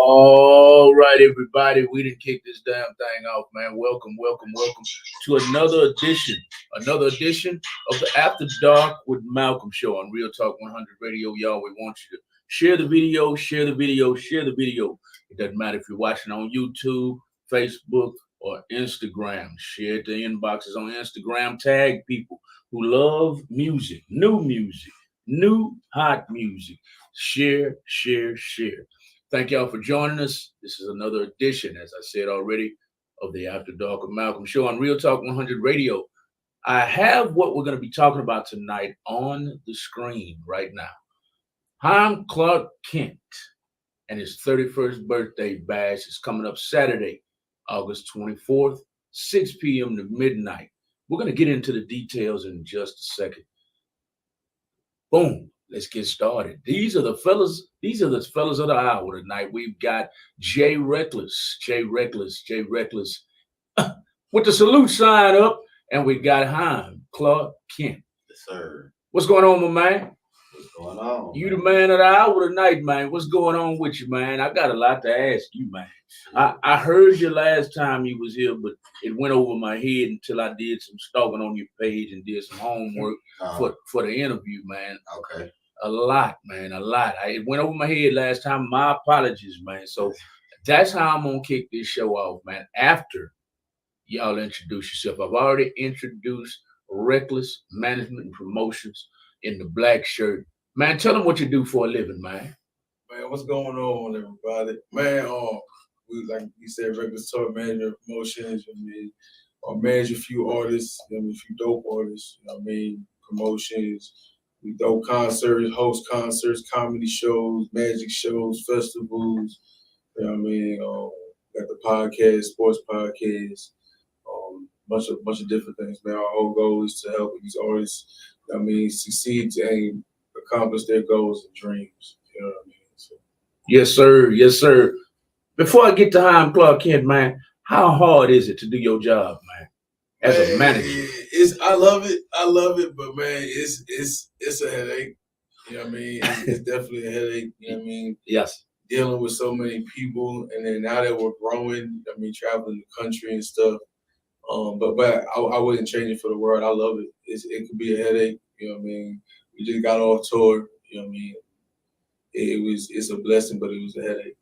All right, everybody, we didn't kick this damn thing off, man. Welcome to another edition of the After Dark with Malcolm show on Real Talk 100 Radio. Y'all, we want you to share the video, share the video, share the video. It doesn't matter if you're watching on YouTube, Facebook, or Instagram. Share it to inboxes on Instagram. Tag people who love music, new hot music. Share. Thank y'all for joining us. This is another edition, as I said already, of the After Dark with Malcolm show on Real Talk 100 Radio. I have what we're going to be talking about tonight on the screen right now. I'm Clark Kent, and his 31st birthday bash is coming up Saturday, August 24th, 6 p.m. to midnight. We're going to get into the details in just a second. Boom. Let's get started. These are the fellas of the hour tonight. We've got Jay Reckless with the salute sign up, and we got Clark Kent. Yes, sir. What's going on, my man? What's going on? You the man of the hour tonight, man. What's going on with you, man? I got a lot to ask you, man. I heard you last time you was here, but it went over my head until I did some stalking on your page and did some homework for the interview, man. Okay. A lot, man, a lot. It went over my head last time. My apologies, man. So that's how I'm going to kick this show off, man. After y'all introduce yourself. I've already introduced Reckless Management and Promotions in the black shirt. Man, tell them what you do for a living, man. Man, what's going on, everybody? Man, we like you said, Reckless Tour Management Promotions. Manage a few artists, a few dope artists. Promotions. We do concerts, host concerts, comedy shows, magic shows, festivals. Got the podcast, sports podcast, bunch of different things. Man, our whole goal is to help these artists. Succeed and accomplish their goals and dreams. You know what I mean? So. Yes, sir. Before I get to Clark Kent, man, how hard is it to do your job, man? As a manager, I love it, but man, it's a headache. You know what I mean? It's definitely a headache. You know what I mean? Yes. Dealing with so many people, and then now that we're growing, traveling the country and stuff. But I wouldn't change it for the world. I love it. It could be a headache. You know what I mean? We just got off tour. You know what I mean? It's a blessing, but it was a headache.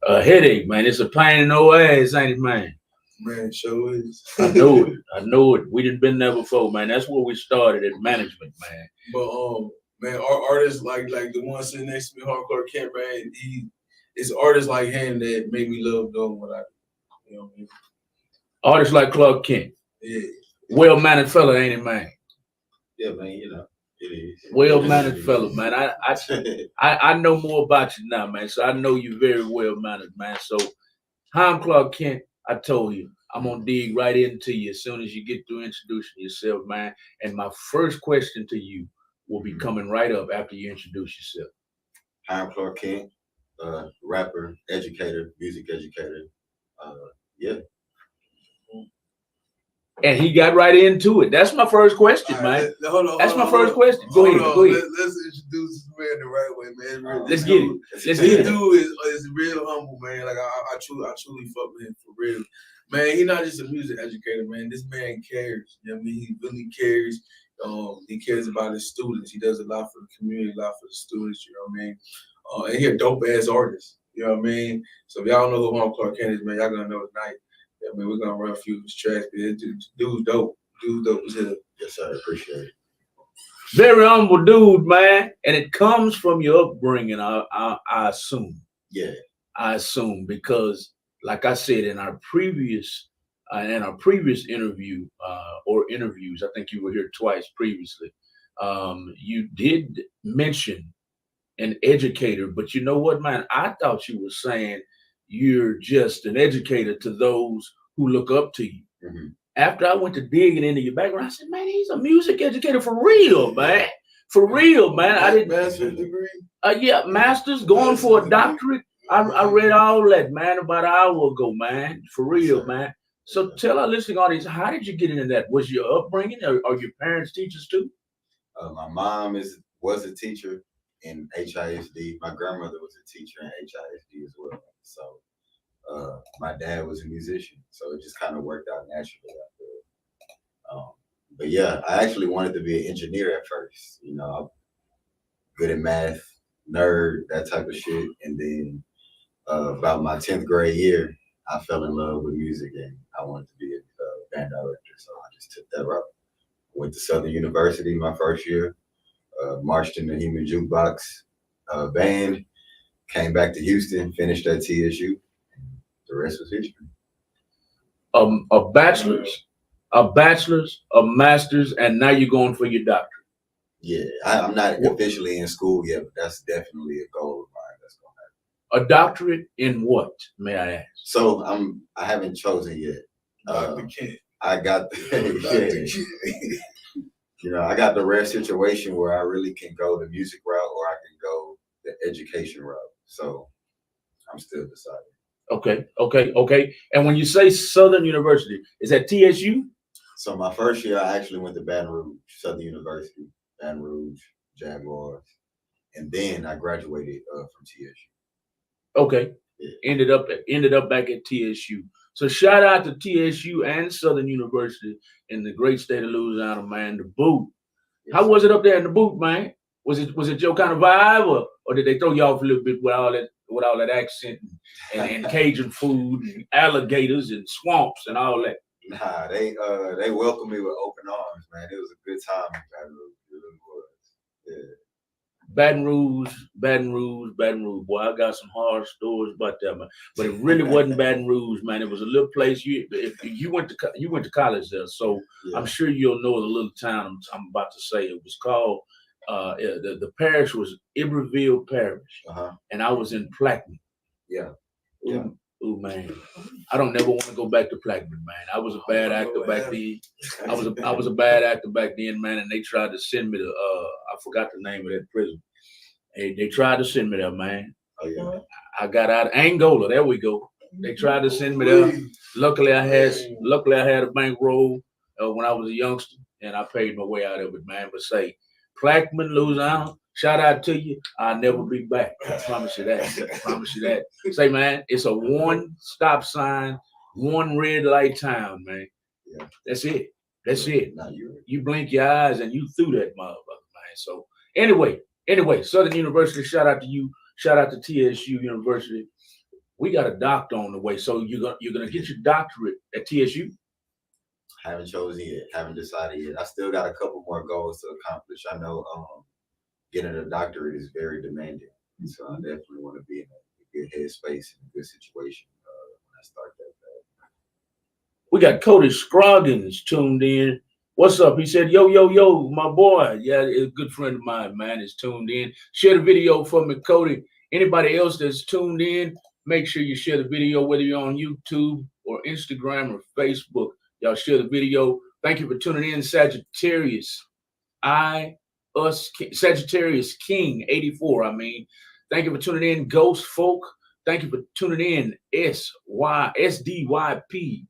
A headache, man. It's a pain in the ass, ain't it, man? Man, sure is. I know it. We done been there before, man. That's where we started at management, man. But man, our artists like the one sitting next to me, Clark Kent, man, it's artists like him that made me love doing what I do. You know what I mean? Artists like Clark Kent. Yeah. Well-mannered fella, ain't it, man? Yeah, man, it is. Well-mannered fella, man. I know more about you now, man. So I know you're very well-mannered, man. So I'm Clark Kent. I told you, I'm going to dig right into you as soon as you get through introducing yourself, man. And my first question to you will be coming right up after you introduce yourself. I'm Clark Kent, rapper, educator, music educator. Yeah. And he got right into it. That's my first question, man. That's my first question. Go ahead. Let's introduce this man the right way, man. Let's get it. This dude is real humble, man. Like I truly fuck with him for real. Man, he's not just a music educator, man. This man cares. You know what I mean? He really cares. He cares about his students. He does a lot for the community, a lot for the students, you know what I mean? And he's a dope ass artist. You know what I mean? So if y'all know who Clark Kent is, man, y'all gonna know tonight. I mean, we're gonna run a few of his tracks, but dude's dope. Dude's dope as hell. Yes, sir. I appreciate it. Very humble dude, man. And it comes from your upbringing, I assume. Yeah. I assume because, like I said in our previous interview or interviews, I think you were here twice previously. You did mention an educator, but you know what, man? I thought you were saying you're just an educator to those who look up to you. Mm-hmm. After I went to digging into your background, I said, man, he's a music educator for real, man. For real, man. I didn't master's degree. Yeah, master's, going for a doctorate. I read all that, man, about an hour ago, man. For real, man. So tell our listening audience, how did you get into that? Was your upbringing, or are your parents teachers too? My mom was a teacher in HISD. My grandmother was a teacher in HISD as well. So my dad was a musician, so it just kind of worked out naturally after. But yeah, I actually wanted to be an engineer at first. You know, I'm good at math, nerd, that type of shit. And then about my 10th grade year, I fell in love with music and I wanted to be a band director. So I just took that route. Went to Southern University my first year, marched in the Human Jukebox band, came back to Houston, finished at TSU. The rest was history. A bachelor's, a master's, and now you're going for your doctorate. Yeah, I'm not officially in school yet, but that's definitely a goal of mine. That's gonna happen. A doctorate in what, may I ask? So I haven't chosen yet. Dr. Kent. I got you know, I got the rare situation where I really can go the music route or I can go the education route. So I'm still deciding. Okay. And when you say Southern University, is that TSU? So my first year, I actually went to Baton Rouge, Southern University, Baton Rouge, Jaguars, and then I graduated from TSU. Okay. Yeah. Ended up back at TSU. So shout out to TSU and Southern University in the great state of Louisiana, man. The boot. Yes. How was it up there in the boot, man? Was it your kind of vibe, or did they throw you off a little bit with all that accent and Cajun food and alligators and swamps and all that? Nah, they welcomed me with open arms, man. It was a good time in Baton Rouge. It really was. Yeah. Baton Rouge. Boy, I got some horror stories about that, man. But it really wasn't Baton Rouge, man. It was a little place. If you went to college there, so yeah. I'm sure you'll know the little town I'm about to say. It was called the parish was Iberville Parish, and I was in Plaquemine. Yeah. Ooh, man, I don't never want to go back to Plaquemine, man. I was a bad actor back then. I was a bad actor back then, man. And they tried to send me to I forgot the name of that prison. They tried to send me there, man. Oh yeah. I got out of Angola. There we go. They tried to send me there. Luckily, I had a bankroll when I was a youngster, and I paid my way out of it, man. But say, Plaquemine, Louisiana. Shout out to you. I'll never be back. I promise you that. Say, man, it's a one stop sign, one red light town, man. Yeah. That's it. Nah, you blink your eyes and you through that motherfucker, man. So anyway, Southern University, shout out to you. Shout out to TSU University. We got a doctor on the way. So you're gonna get your doctorate at TSU? Haven't chosen yet. Haven't decided yet. I still got a couple more goals to accomplish. I know getting a doctorate is very demanding. So I definitely want to be in a good headspace and a good situation when I start that. We got Cody Scroggins tuned in. What's up? He said, yo, my boy. Yeah, a good friend of mine, man, is tuned in. Share the video for me, Cody. Anybody else that's tuned in, make sure you share the video, whether you're on YouTube or Instagram or Facebook. Y'all share the video. Thank you for tuning in, Sagittarius. Sagittarius King 84. Thank you for tuning in, Ghost Folk. Thank you for tuning in, SDYP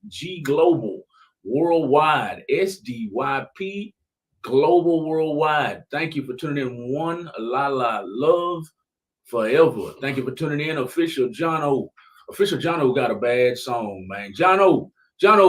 G Global Worldwide, SDYP Global Worldwide. Thank you for tuning in, One Lala Love Forever. Thank you for tuning in, Official John O. Official John O got a bad song, man. John O,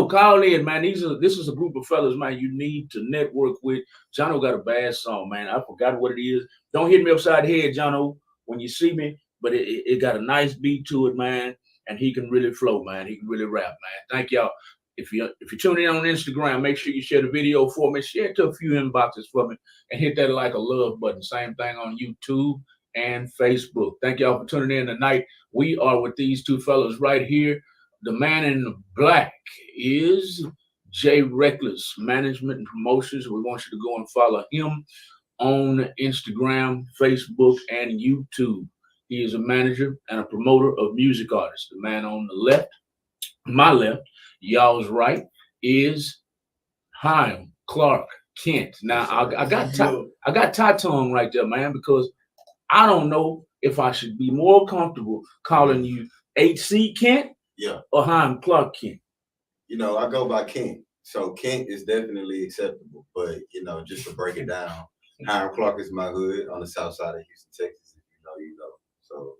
call in, man. This is a group of fellas, man, you need to network with. John O got a bad song, man. I forgot what it is. Don't hit me upside the head, John O, when you see me, but it got a nice beat to it, man, and he can really flow, man. He can really rap, man. Thank y'all. If you're tuning in on Instagram, make sure you share the video for me. Share it to a few inboxes for me and hit that like a love button. Same thing on YouTube and Facebook. Thank y'all for tuning in tonight. We are with these two fellas right here. The man in black is Jay Reckless Management and Promotions. We want you to go and follow him on Instagram, Facebook, and YouTube. He is a manager and a promoter of music artists. The man on the left, my left, y'all's right, is Haim Clark Kent. Now I got tie tongue right there, man, because I don't know if I should be more comfortable calling you HC Kent. Yeah. Or Haim Clark Kent. You know, I go by Kent. So Kent is definitely acceptable. But, you know, just to break it down, Haim Clark is my hood on the south side of Houston, Texas. If you know, you know. So,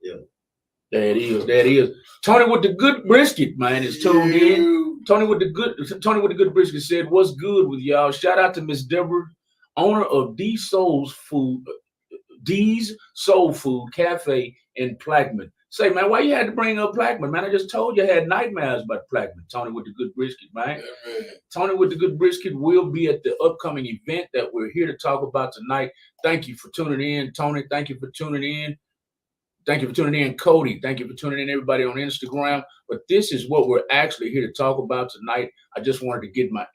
yeah. There it is. There it is. Tony with the good brisket, man, is tuned in. Tony with the good brisket said, "What's good with y'all?" Shout out to Miss Deborah, owner of D's Soul Food Cafe in Plaquemine. Say, man, why you had to bring up Plaquemine, man? I just told you I had nightmares about Plaquemine. Tony with the good brisket, man. Yeah, man. Tony with the good brisket will be at the upcoming event that we're here to talk about tonight. Thank you for tuning in, Tony. Thank you for tuning in. Thank you for tuning in, Cody. Thank you for tuning in, everybody on Instagram. But this is what we're actually here to talk about tonight. I just wanted to get my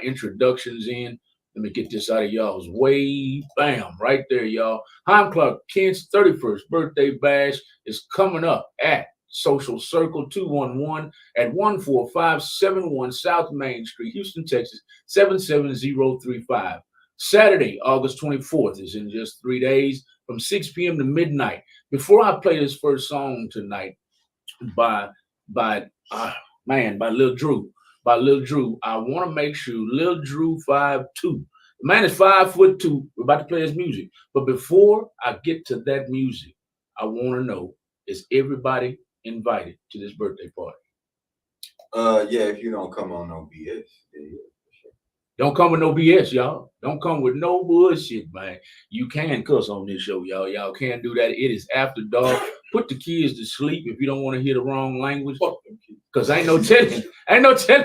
introductions in. Let me get this out of y'all's way. Bam, right there, y'all. Heim Clark Kent's 31st birthday bash is coming up at Social Circle 211 at 14571 South Main Street, Houston, Texas, 77035. Saturday, August 24th is in just 3 days from 6 p.m. to midnight. Before I play this first song tonight by Lil Drew, I want to make sure Lil Drew 5'2". The man is 5'2". We're about to play his music. But before I get to that music, I want to know, is everybody invited to this birthday party? Yeah, if you don't come on no BS, yeah. Don't come with no BS, y'all. Don't come with no bullshit, man. You can cuss on this show, y'all. Y'all can do that. It is after dark. Put the kids to sleep if you don't want to hear the wrong language. Because ain't no telling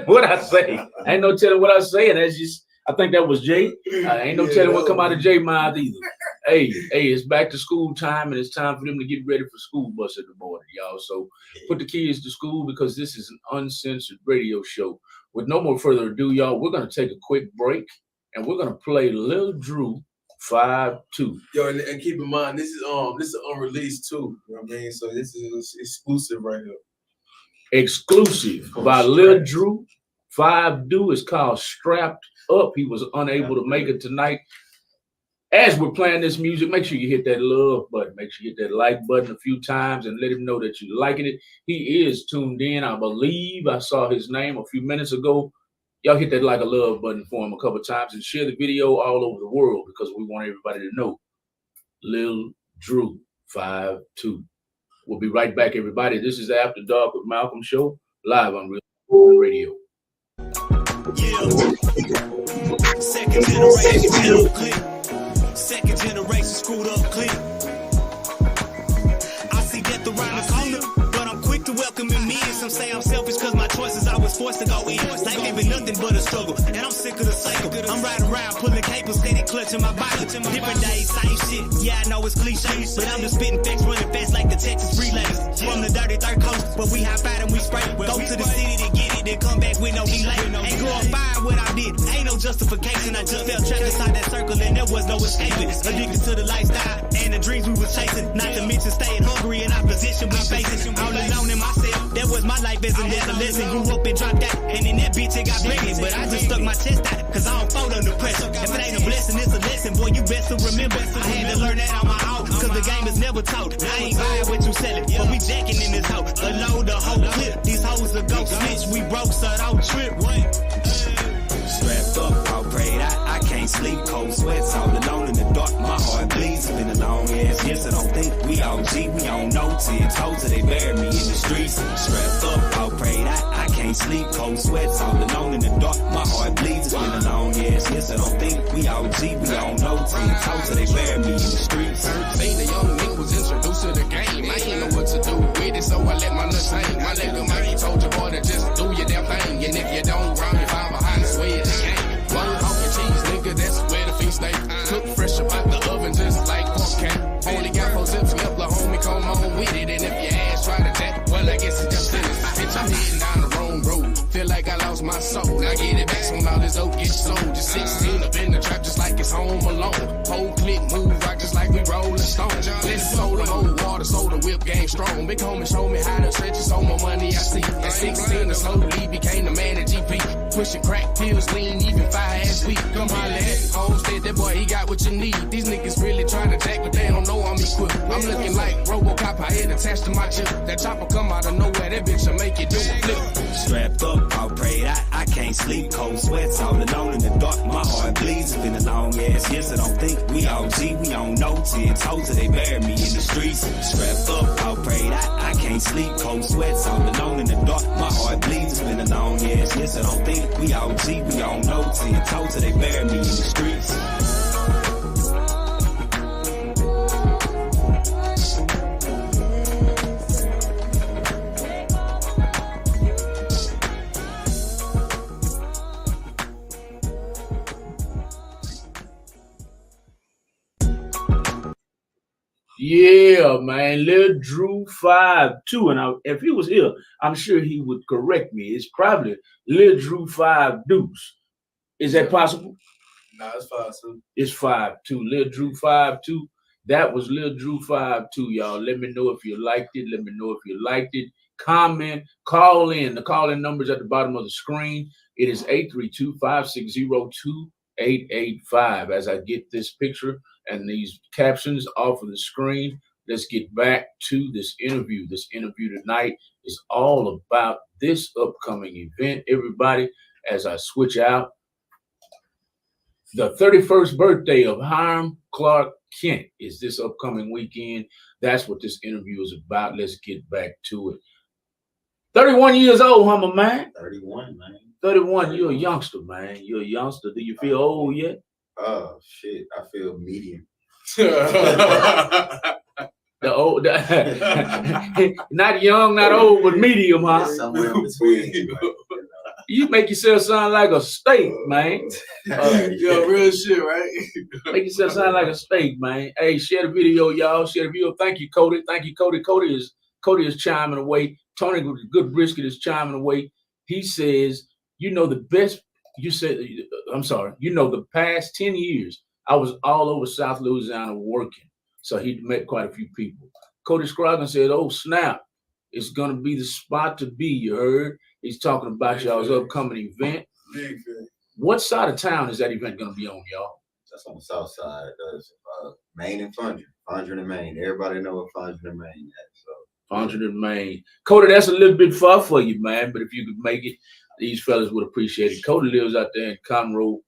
what I say. Ain't no telling what I say. And that's just, I think that was Jay. Ain't no telling what come out of Jay mouth either. Hey, it's back to school time, and it's time for them to get ready for school bus at the border, y'all. So put the kids to school, because this is an uncensored radio show. With no more further ado, y'all, we're going to take a quick break, and we're going to play Lil Drew 5'2". Yo, and keep in mind, this is unreleased too. You know what I mean? So this is exclusive right here. Exclusive by Lil Drew 5'2". It's called Strapped Up. He was unable to make it tonight. As we're playing this music, make sure you hit that love button. Make sure you hit that like button a few times and let him know that you're liking it. He is tuned in. I believe I saw his name a few minutes ago. Y'all hit that like a love button for him a couple of times and share the video all over the world, because we want everybody to know Lil Drew 5'2". We'll be right back, everybody. This is After Dark with Malcolm Show, live on Real Radio. Yeah. Second generation click. Second generation screwed up click. I see death around the corner, but I'm quick to welcome him in. Some say I'm selfish because my choices I was forced to go in. Life ain't been nothing but a struggle, and I'm sick of the cycle. I'm riding around pulling capers, steady clutching my Bible. Different days, same shit. Yeah, I know it's cliche, but I'm just spitting facts, running fast like the Texas Relays. From the dirty third coast, but we hop out and we spray. Go to the city to get it, then come back with no delay. Ain't glorifying what I did, ain't no justification. I just felt trapped inside that circle and there was no escaping. Addicted to the lifestyle and the dreams we was chasing. Not to mention staying hungry in opposition we facing. All alone in myself, that was my life as a lesson. Grew up and dropped out, and in that bitch it got pregnant. But I just stuck my chest out, cause I don't fold under pressure. If it ain't a blessing, it's a lesson. Boy, you best to remember. I had to learn that on my own, cause the game is never taught. I ain't buying what you selling, but we jacking in this hoe. A load, the whole clip. These hoes are go snitch. We broke, so don't trip. Strapped up, all prayed. I can't sleep. Cold sweats, all alone in the dark. My heart bleeds. Been a long ass years. I don't think we OG. We on no 10 toes till they bury me in the streets. Strapped up, all prayed. I can't sleep. Cold sweats, all alone in the dark. My heart bleeds. It's been a long ass years. I don't think we OG. We on no 10 toes till they bury me in the streets. 13, the young nigga was introduced to the game. I ain't know what to do with it, so I let my nuts hang. My nigga Mikey told your boy to just do your damn thing. And if you don't round your fire behind the sweat, the game. One hawk and cheese, nigga, that's where the feast stay. Cook fresh up out the oven just like pork can. Only got 4 zips left, la homie, come on with it. And if your ass try to tap, well, I guess it's just finished. Bitch, I'm heading down the wrong road. Feel like I lost my soul. Now get it back when all this dope gets sold. Just 16 up in the trap, just like it's home alone. Whole click move right, just like we rolling stone. Let's soda, old water, soda, whip game strong. Big homie show me how to stretch it, so more money I see. At 16, I slowly became the man at GP. pushing crack pills, we ain't even 5 ass week. Come holla at Homestead, that boy, he got what you need. These niggas really trying to jack, but they don't know I'm equipped. I'm looking like RoboCop, I head attached to my chip. That chopper come out of nowhere, that bitch will make you do a flip. Strapped up, all prayed, I can't sleep. Cold sweats all alone in the dark, my heart bleeds. It's been a long ass year, so don't think we all G, we on no 10 toes till they bury me in the streets. Strapped up, all prayed, I can't sleep. Cold sweats all alone in the dark, my heart bleeds. It's been a long ass year, so don't think we all G, we on no 10 toes till they bury me in the streets. Yeah, man, Lil Drew 5'2", and if he was here, I'm sure he would correct me. It's probably Lil Drew 5 Deuce. Is that possible? Nah, it's 5'2". It's 5'2". Lil Drew 5'2". That was Lil Drew 5'2", y'all. Let me know if you liked it. Let me know if you liked it. Comment, call in. The call-in number is at the bottom of the screen. It is 832-560-2885. As I get this picture and these captions off of the screen, let's get back to this interview. This interview tonight is all about this upcoming event, everybody, as I switch out. The 31st birthday of Hiram Clark Kent is this upcoming weekend. That's what this interview is about. Let's get back to it. 31 years old, huh, my man? 31, man. 31, you're a youngster, man. You're a youngster. Do you feel old yet? Oh, shit. I feel medium. The old, not young, not old, but medium, huh? Somewhere in between. You make yourself sound like a steak, man. Yo, real shit, right? Make yourself sound like a steak, man. Hey, share the video, y'all. Share the video. Thank you, Cody. Thank you, Cody. Cody is chiming away. Tony with the good brisket is chiming away. He says, you know, the past 10 years, I was all over South Louisiana working. So he met quite a few people. Cody Scroggins said, oh, snap. It's going to be the spot to be, you heard? He's talking about y'all's upcoming event. What side of town is that event going to be on, y'all? That's on the south side. That's Maine and Fondren. Fondren and Maine. Everybody know what Fondren and Maine is. So. Fondren and Maine. Cody, that's a little bit far for you, man. But if you could make it, these fellas would appreciate it. Cody lives out there in Conroe,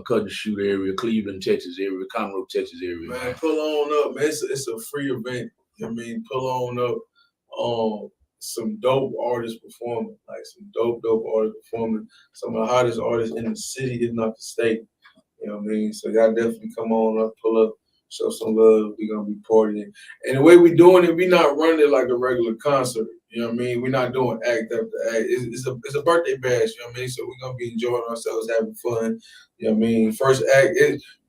Cut and Shoot area, Cleveland, Texas area, Conroe, Texas area. Man, pull on up, man. It's a free event. I mean, pull on up. Some dope artists performing, like some dope artists performing. Some of the hottest artists in the city, if not the state. You know what I mean? So y'all definitely come on up, pull up, show some love. We're gonna be partying. And the way we doing it, we not running it like a regular concert. You know what I mean? We're not doing act after act. It's a birthday bash, you know what I mean? So we're gonna be enjoying ourselves, having fun. You know what I mean? First act,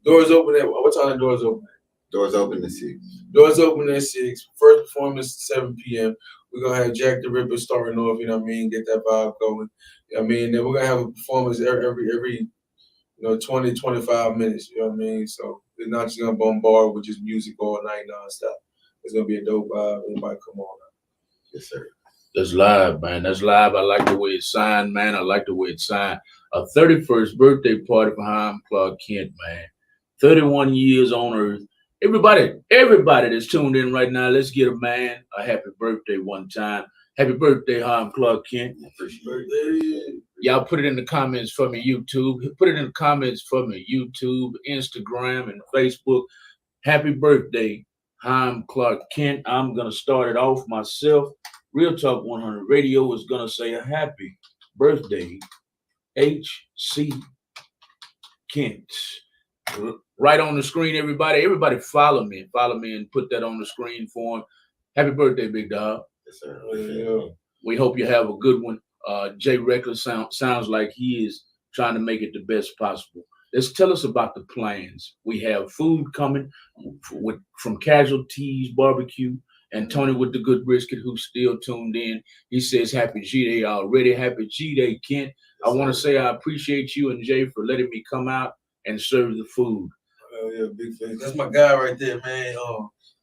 doors open at what time the doors open? Doors open at 6. Doors open at 6. First performance 7 p.m. We're gonna have Jack the Ripper starting off, you know what I mean, get that vibe going. You know what I mean? Then we're gonna have a performance every 20, 25 minutes, you know what I mean? So it's not just gonna bombard with just music all night nonstop. It's gonna be a dope vibe. Everybody come on. Yes, sir. That's live, man. That's live. I like the way it's signed, man. I like the way it's signed. A 31st birthday party for Hiram Clark Kent, man. 31 years on Earth. Everybody that's tuned in right now, let's get a man a happy birthday one time. Happy birthday, Hiram Clark Kent. Y'all put it in the comments for me, YouTube. Put it in the comments for me, YouTube, Instagram, and Facebook. Happy birthday, Hiram Clark Kent. I'm going to start it off myself. Real Talk 100 Radio is going to say a happy birthday, H.C. Kent. Right on the screen, everybody. Everybody follow me. Follow me and put that on the screen for him. Happy birthday, big dog. Yes, sir. We hope you have a good one. Jay Reckless sounds like he is trying to make it the best possible. Let's tell us about the plans. We have food coming from Casualties Barbecue and Tony with the good brisket, who's still tuned in. He says happy G-Day already. Happy G-Day, Kent. Yes, I want to say I appreciate you and Jay for letting me come out and serve the food. Oh yeah, big fan. That's my guy right there, man.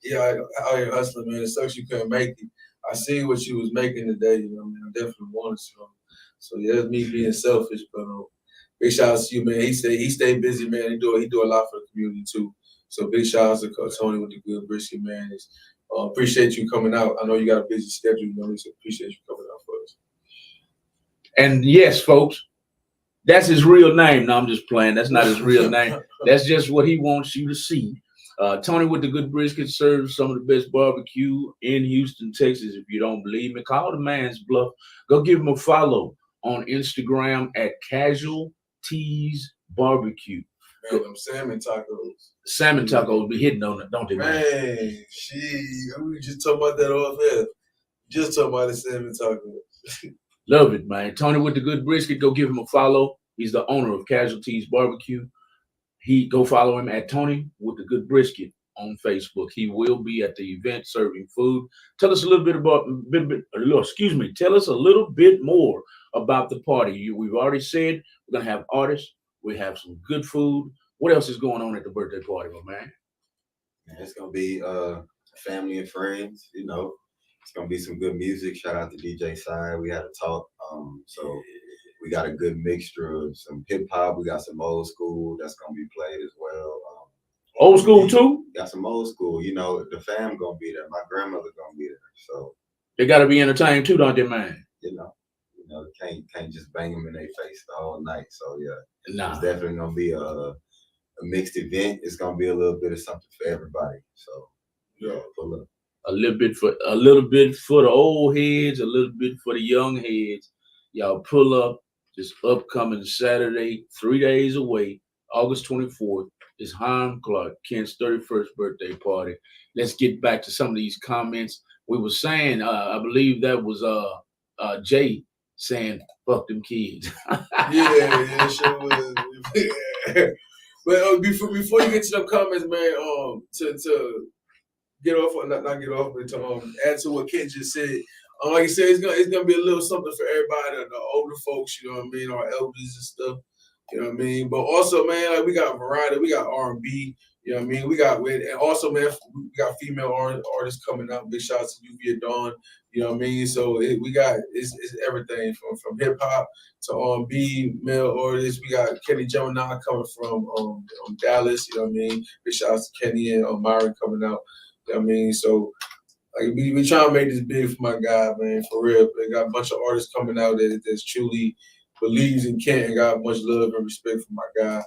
Yeah, out here hustling, man. It sucks you couldn't make it. I seen what you was making today. You know, man. I definitely wanted some. So yeah, that's me being selfish, but big shout out to you, man. He stay busy, man. He do a lot for the community too. So big shout out to Tony with the good brisket, man. Appreciate you coming out. I know you got a busy schedule, you know, so appreciate you coming out for us. And yes, folks, that's his real name. No, I'm just playing. That's not his real name. That's just what he wants you to see. Tony with the good brisket serves some of the best barbecue in Houston, Texas. If you don't believe me, call the man's bluff. Go give him a follow on Instagram at Casual Tees Barbecue. Man, them salmon tacos. Salmon tacos be hitting on it, don't they, man? Man, we just talking about that off air. Just talking about the salmon tacos. Love it, man. Tony with the good brisket, go give him a follow. He's the owner of Casual Tees Barbecue. Go follow him at Tony with the good brisket on Facebook. He will be at the event serving food. Tell us a little bit tell us a little bit more about the party. We've already said we're gonna have artists. We have some good food. What else is going on at the birthday party, my man? Man, it's gonna be family and friends. You know, it's gonna be some good music. Shout out to DJ Side. We had a talk. So we got a good mixture of some hip hop. We got some old school that's gonna be played as well. Old school too? Got some old school. You know, the fam gonna be there. My grandmother gonna be there. So they gotta be entertained too, don't they, man? You know, can't just bang them in their face the whole night. So yeah, nah. It's definitely gonna be a mixed event. It's gonna be a little bit of something for everybody. So yeah, pull up. A little bit for the old heads, a little bit for the young heads. Y'all pull up this upcoming Saturday, 3 days away, August 24th. Is Haim Clark Kent's 31st birthday party. Let's get back to some of these comments. We were saying, I believe that was Jay saying, "Fuck them kids." yeah, sure was. But before you get to them comments, man, to get off, not get off, but to add to what Kent just said. Like I said, it's gonna be a little something for everybody, the older folks, you know what I mean, our elders and stuff, you know what I mean. But also, man, like we got variety, we got R&B, you know what I mean. And also, man, we got female artists coming out. Big shout out to UV Dawn, you know what I mean. So it's everything from hip hop to R&B, male artists. We got Kenny Gemini coming from Dallas, you know what I mean. Big shout out to Kenny and Myron coming out, you know what I mean. So. Like we trying to make this big for my guy, man, for real. They got a bunch of artists coming out that truly believes in Kent and got much love and respect for my guy.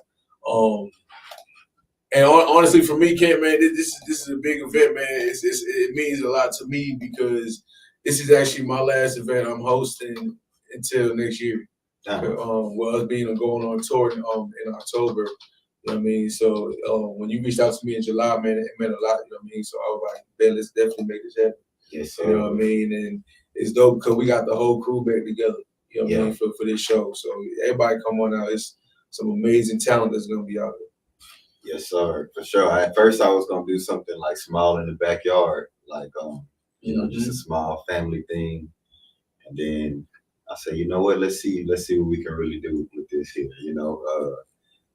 And honestly, for me, Kent, man, this is a big event, man. It means a lot to me because this is actually my last event I'm hosting until next year. Well, us being going on tour in October. You know what I mean? So when you reached out to me in July, man, it meant a lot, you know what I mean? So I was like, man, let's definitely make this happen. Yes, sir. You know what I mean? And it's dope because we got the whole crew back together, you know what I mean, for this show. So everybody come on out. It's some amazing talent that's going to be out there. Yes, sir, for sure. At first, I was going to do something like small in the backyard, like, you know, just a small family thing. And then I said, you know what, let's see what we can really do with this here, you know.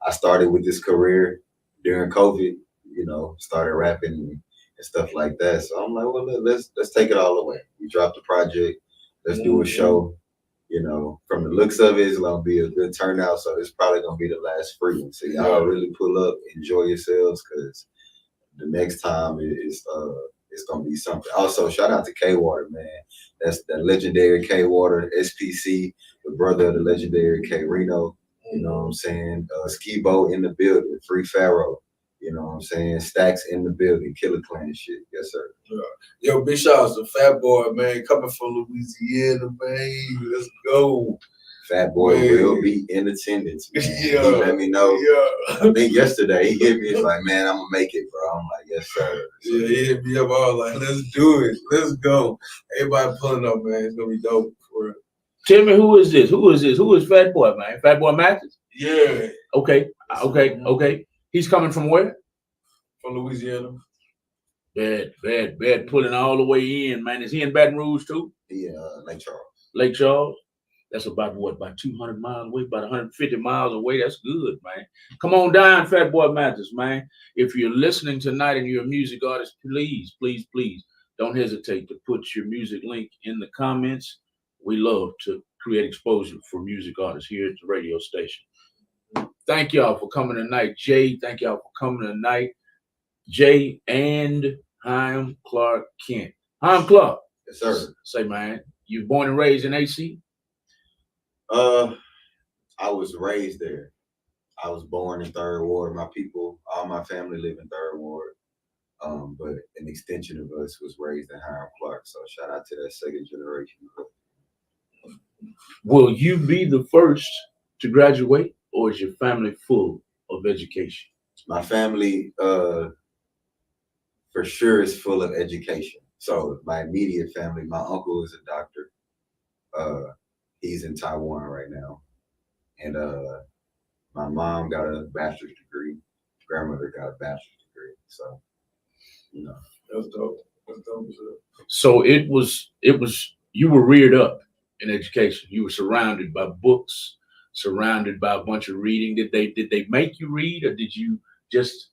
I started with this career during COVID, you know, started rapping and stuff like that. So I'm like, well, let's take it all away. We dropped the project. Let's do a show. You know, from the looks of it, it's gonna be a good turnout. So it's probably gonna be the last free one. So y'all really pull up, enjoy yourselves, because the next time it's gonna be something. Also, shout out to K Water, man. That's the legendary K Water, SPC, the brother of the legendary K Reno. You know what I'm saying? Skibo in the building, Free Pharaoh. You know what I'm saying? Stacks in the building, Killer Clan shit. Yes, sir. Yo, big shout out to Fat Boy, man, coming from Louisiana, man. Let's go. Fat Boy will be in attendance, man. He let me know. I think yesterday he hit me. He's like, man, I'm gonna make it, bro. I'm like, yes, sir. So, he hit me up. I was like, let's do it. Let's go. Everybody pulling up, man. It's gonna be dope for real. Tell me, who is this? Who is Fat Boy, man? Fat Boy Mathis? Yeah. Okay. He's coming from where? From Louisiana. Bad. Pulling all the way in, man. Is he in Baton Rouge too? Yeah, Lake Charles. Lake Charles? That's about 200 miles away, about 150 miles away. That's good, man. Come on down, Fat Boy Mathis, man. If you're listening tonight and you're a music artist, please don't hesitate to put your music link in the comments. We love to create exposure for music artists here at the radio station. Thank y'all for coming tonight. Jay, thank y'all for coming tonight. Jay and Haim Clark Kent. Haim Clark. Yes, sir. Say, man, you born and raised in AC? I was raised there. I was born in Third Ward. My people, all my family live in Third Ward. But an extension of us was raised in Hiram Clark. So shout out to that second generation. Will you be the first to graduate, or is your family full of education? My family, for sure, is full of education. So my immediate family, my uncle is a doctor. He's in Taiwan right now. And my mom got a bachelor's degree. Grandmother got a bachelor's degree. So, you know. That's dope. That's dope. So it was you were reared up in education. You were surrounded by books, surrounded by a bunch of reading. Did they make you read, or did you just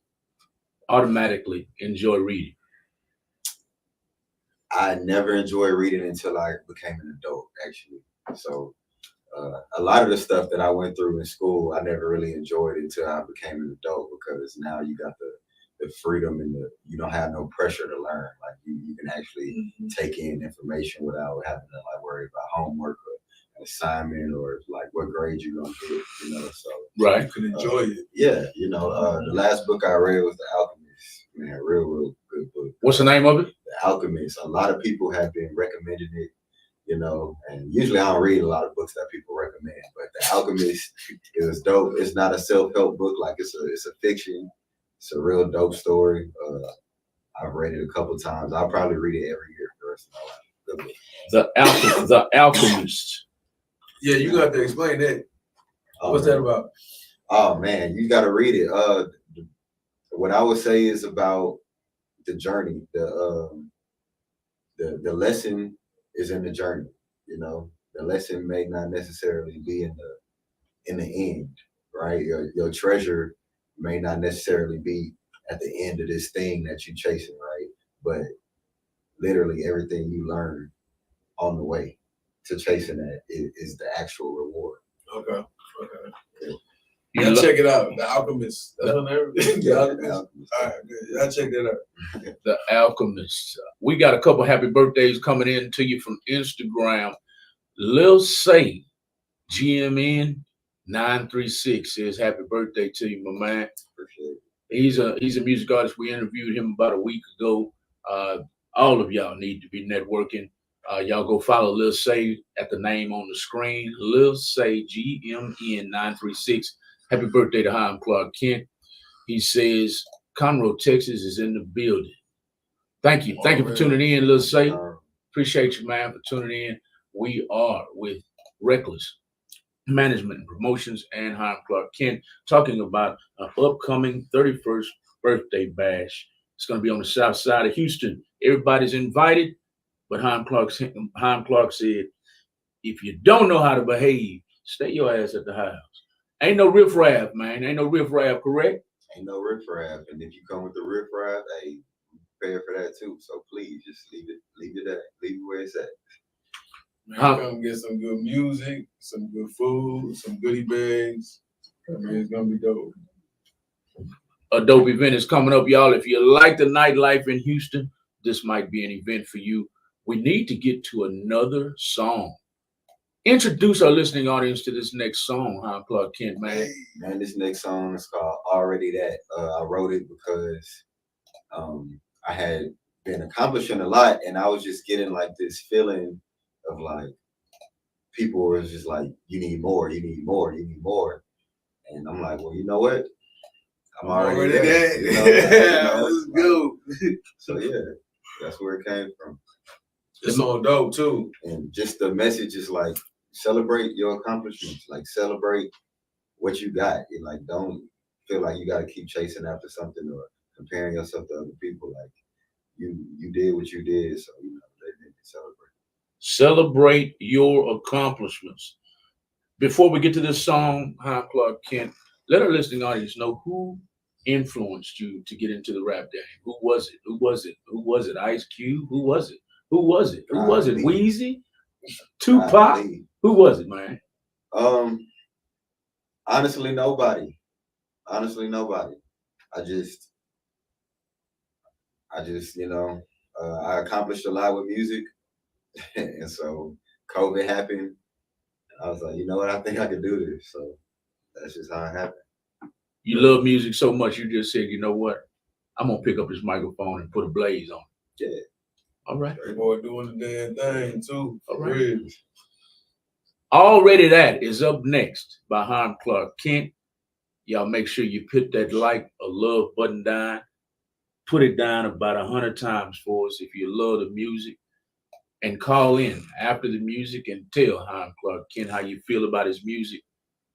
automatically enjoy reading? I never enjoyed reading until I became an adult, actually. So a lot of the stuff that I went through in school, I never really enjoyed until I became an adult, because now you got the freedom and you don't have no pressure to learn. Like you can actually take in information without having to like worry about homework or an assignment or like what grade you're gonna get, you know. So Right. You can enjoy it. yeah, you know, the last book I read was The Alchemist. Man, real good book. What's the name of it? The Alchemist. A lot of people have been recommending it, you know, and usually I don't read a lot of books that people recommend, but The Alchemist is dope. It's not a self-help book, like it's a fiction. It's a real dope story. I've read it a couple times. I'll probably read it every year for the rest of my life. Good book. The Alchemist. Yeah, you got to explain that. What's that about? Oh man, you got to read it. What I would say is about the journey. The lesson is in the journey. You know, the lesson may not necessarily be in the end, right? Your treasure may not necessarily be at the end of this thing that you're chasing, right? But literally everything you learn on the way to chasing that is the actual reward. Okay. Yeah, check it out. The Alchemist. That's what The Alchemist. All right, good. I'll check that out. The Alchemist. We got a couple happy birthdays coming in to you from Instagram. Lil Say, GMN 936 says happy birthday to you, my man. Appreciate it. He's a music artist. We interviewed him about a week ago. All of y'all need to be networking. Y'all go follow Lil Say at the name on the screen. Lil Say, GMN 936. Happy birthday to Haim Clark Kent. He says Conroe, Texas is in the building. Thank you. Thank you for tuning in, Lil Say. Appreciate you, man, for tuning in. We are with Reckless Management and Promotions and Haim Clark Kent talking about an upcoming 31st birthday bash. It's going to be on the south side of Houston. Everybody's invited, but Haim Clark said, if you don't know how to behave, stay your ass at the house. Ain't no riffraff, man. Ain't no riffraff, correct? Ain't no riffraff, and if you come with the riffraff, hey, prepare for that too. So please, just leave it where it's at. Man, come get some good music, some good food, some goodie bags. I mean, it's gonna be dope. A dope event is coming up, y'all. If you like the nightlife in Houston, this might be an event for you. We need to get to another song. Introduce our listening audience to this next song, Haim Clark Kent, man. Man, this next song is called Already That. I wrote it because I had been accomplishing a lot, and I was just getting like this feeling of like people were just like, you need more, you need more, you need more. And I'm like, well, you know what? I'm already there. You know, Let's go. So yeah, that's where it came from. It's on dope too. And just the message is like, celebrate your accomplishments, like celebrate what you got. You like, don't feel like you got to keep chasing after something or comparing yourself to other people. Like you did what you did, so you know they need to celebrate. Celebrate your accomplishments. Before we get to this song, Haim Clark Kent, let our listening audience know who influenced you to get into the rap game. Who was it? Who was it? Who was it? Ice Cube? Who was it? Who was it? Who was it? Wheezy? Tupac? Who was it, man? Honestly, nobody. Honestly, nobody. I just, I accomplished a lot with music, and so COVID happened. I was like, you know what? I think I could do this. So that's just how it happened. You love music so much, you just said, you know what? I'm gonna pick up this microphone and put a blaze on it. Yeah. All right. That boy doing the damn thing too. All For right. real. Already That is up next by Harm Clark Kent. Y'all make sure you put that like or love button down. Put it down about 100 times for us if you love the music. And call in after the music and tell Harm Clark Kent how you feel about his music.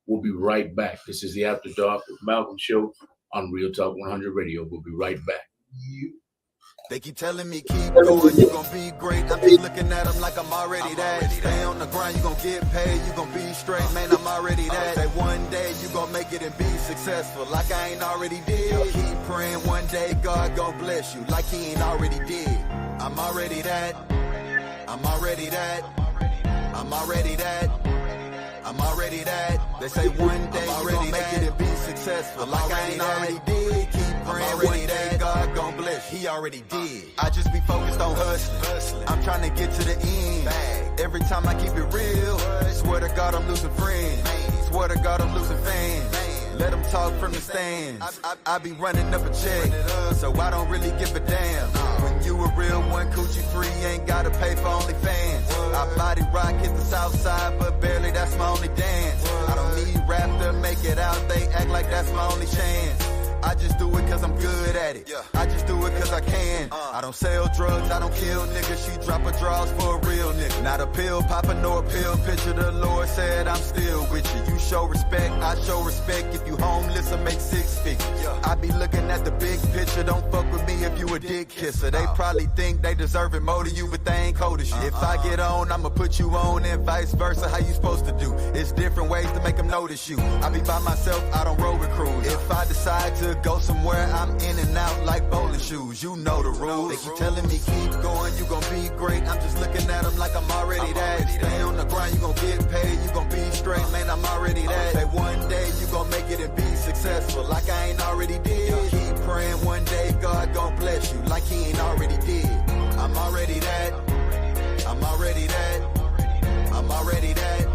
We'll be right back. This is the After Dark with Malcolm Show on Real Talk 100 Radio. We'll be right back. They keep telling me keep going, you gon' be great. I'm just looking at them like I'm already that. Stay on the grind, you gon' get paid, you gon' be straight, man, I'm already that. Say one day you gon' make it and be successful, like I ain't already did. Keep praying one day God gon' bless you, like he ain't already did. I'm already that. I'm already that. I'm already that. I'm already that. They say one day you gon' make it and be successful, like I ain't already did. Keep praying one day God gon' bless you, he already did. I just be focused on hustling. I'm trying to get to the end. Every time I keep it real, swear to God I'm losing friends. Swear to God I'm losing fans. Let them talk from the stands. I be running up a check, so I don't really give a damn. When you a real one, coochie free, ain't gotta pay for OnlyFans. I body rock, hit the south side, but barely that's my only dance. I don't need rap to make it out, they act like that's my only chance. I just do it cause I'm good at it. I just do it cause I can. I don't sell drugs, I don't kill niggas. She drop her draws for a real nigga. Not a pill popper, nor a pill pitcher. The Lord said I'm still with you. You show respect, I show respect. If you homeless, I make 6 figures. I be looking at the big picture. Don't fuck with me if you a dick kisser. They probably think they deserve it more than you, but they ain't cold as you. If I get on, I'ma put you on, and vice versa. How you supposed to do? It's different ways to make them notice you. I be by myself, I don't roll with crews. If I decide to go somewhere, I'm in and out like bowling shoes. You know the rules. They keep telling me keep going, you gon' be great. I'm just looking at them like I'm already that. Stay on the grind, you gon' get paid, you gon' be straight, man, I'm already that. Say one day you gon' make it and be successful, like I ain't already did. Keep praying one day God gon' bless you, like he ain't already did. I'm already that. I'm already that. I'm already that.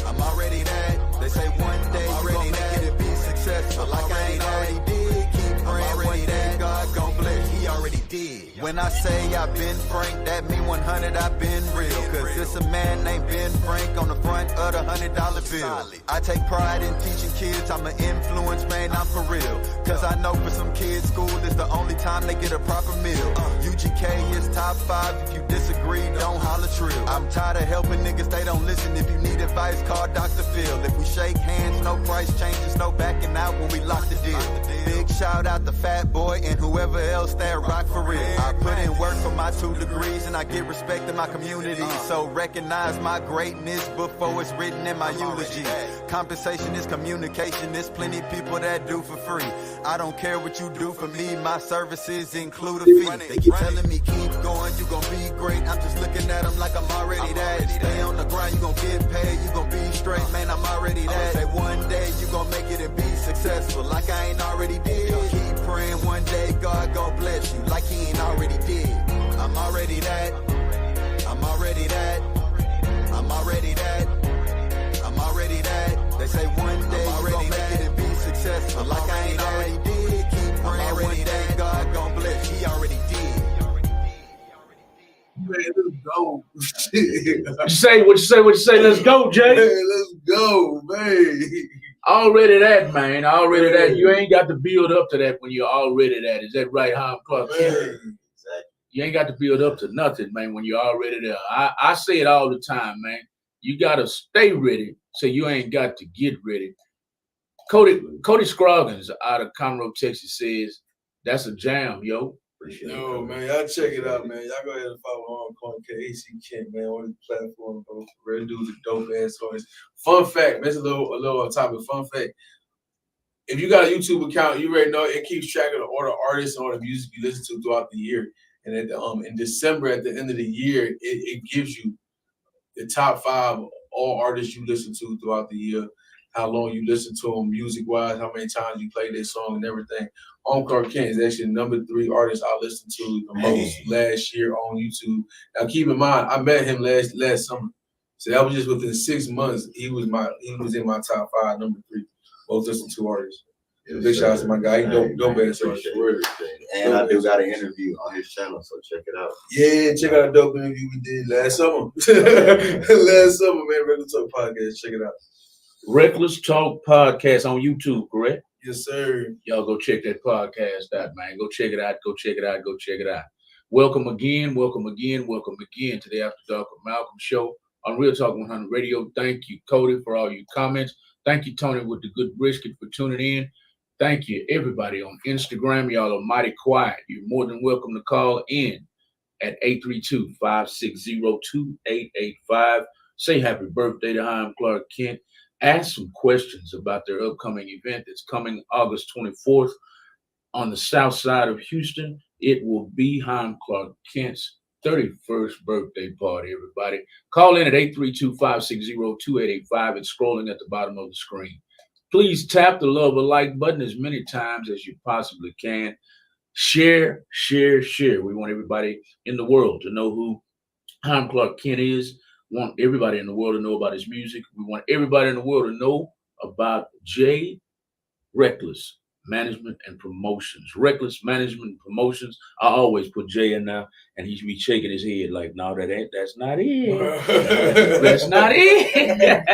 I'm already that. They say one day you gon' make it and be successful, like I ain't already did. Keep praying one day God gon' bless, he already did. When I say I've been Frank, that mean 100 I've been real. Cause it's a man named Ben Frank on the front of the $100 bill. I take pride in teaching kids, I'm an influence, man, I'm for real. Cause I know for some kids, school is the only time they get a proper meal. UGK is top 5, if you disagree, don't holler trill. I'm tired of helping niggas, they don't listen. If you need advice, call Dr. Phil. If we shake hands, no price changes, no backing out when we lock the deal. Big shout out to Fat Boy and whoever else that rock for real. I put in work for my 2 degrees and I get respect in my community. So recognize my greatness before it's written in my eulogy. Compensation is communication. There's plenty people that do for free. I don't care what you do for me. My services include a fee. They keep telling me keep going, you gon' be great. I'm just looking at them like I'm already that. Stay on the grind, you gon' get paid, you gon' be straight, man, I'm already that. Say one day you gon' make it and be successful, like I ain't already did. Keep praying one day God gon' bless you, like he ain't already did. I'm already that. I'm already that. I'm already that. I'm already that. They say one day you gon' make it and be successful, like I ain't already did. Keep praying one day God gon' bless, he already did. Man, let's go. What you say, let's go, Jay. Man, let's go, man. Already that, man. Already that. You ain't got to build up to that when you're already that. Is that right, Harm Clark? Man. You ain't got to build up to nothing, man, when you're already there. I say it all the time, man. You got to stay ready so you ain't got to get ready. Cody Scroggins out of Conroe, Texas says, that's a jam, yo. Appreciate Yo, it. man, y'all check it out, man. Y'all go ahead and follow on KAC Kent, man, on the platform, bro. Ready dudes are dope ass stories. Fun fact, that's a little on topic. Fun fact. If you got a YouTube account, you already know it keeps track of all the artists and all the music you listen to throughout the year. And at the in December, at the end of the year, it gives you the top 5 all artists you listen to throughout the year, how long you listen to them music-wise, how many times you play their song and everything. Clark Kent is actually number 3 artist I listened to the most last year on YouTube. Now keep in mind, I met him last summer. So that was just within 6 months. He was in my top 5, number 3. Both listen to artists. Yes, big shout out to my guy. He dope ass artist. And I do got an interview on his channel, so check it out. Yeah, check out a dope interview we did last summer. Last summer, man, Reckless Talk Podcast. Check it out. Reckless Talk Podcast on YouTube, correct? Yes, sir. Y'all go check that podcast out, man. Go check it out. Go check it out. Go check it out. Welcome again to the After Dark with Malcolm show on Real Talk 100 Radio. Thank you, Cody, for all your comments. Thank you, Tony, with the good brisket for tuning in. Thank you, everybody on Instagram. Y'all are mighty quiet. You're more than welcome to call in at 832-560-2885. Say happy birthday to Haim Clark Kent. Ask some questions about their upcoming event that's coming August 24th on the south side of Houston. It will be Haim Clark Kent's 31st birthday party, everybody. Call in at 832-560-2885. It's scrolling at the bottom of the screen. Please tap the love or like button as many times as you possibly can. Share. We want everybody in the world to know who Haim Clark Kent is. We want everybody in the world to know about his music. We want everybody in the world to know about J. Reckless Management and Promotions. Reckless Management and Promotions. I always put J in there, and he should be shaking his head like, no, that's not it. That's not it.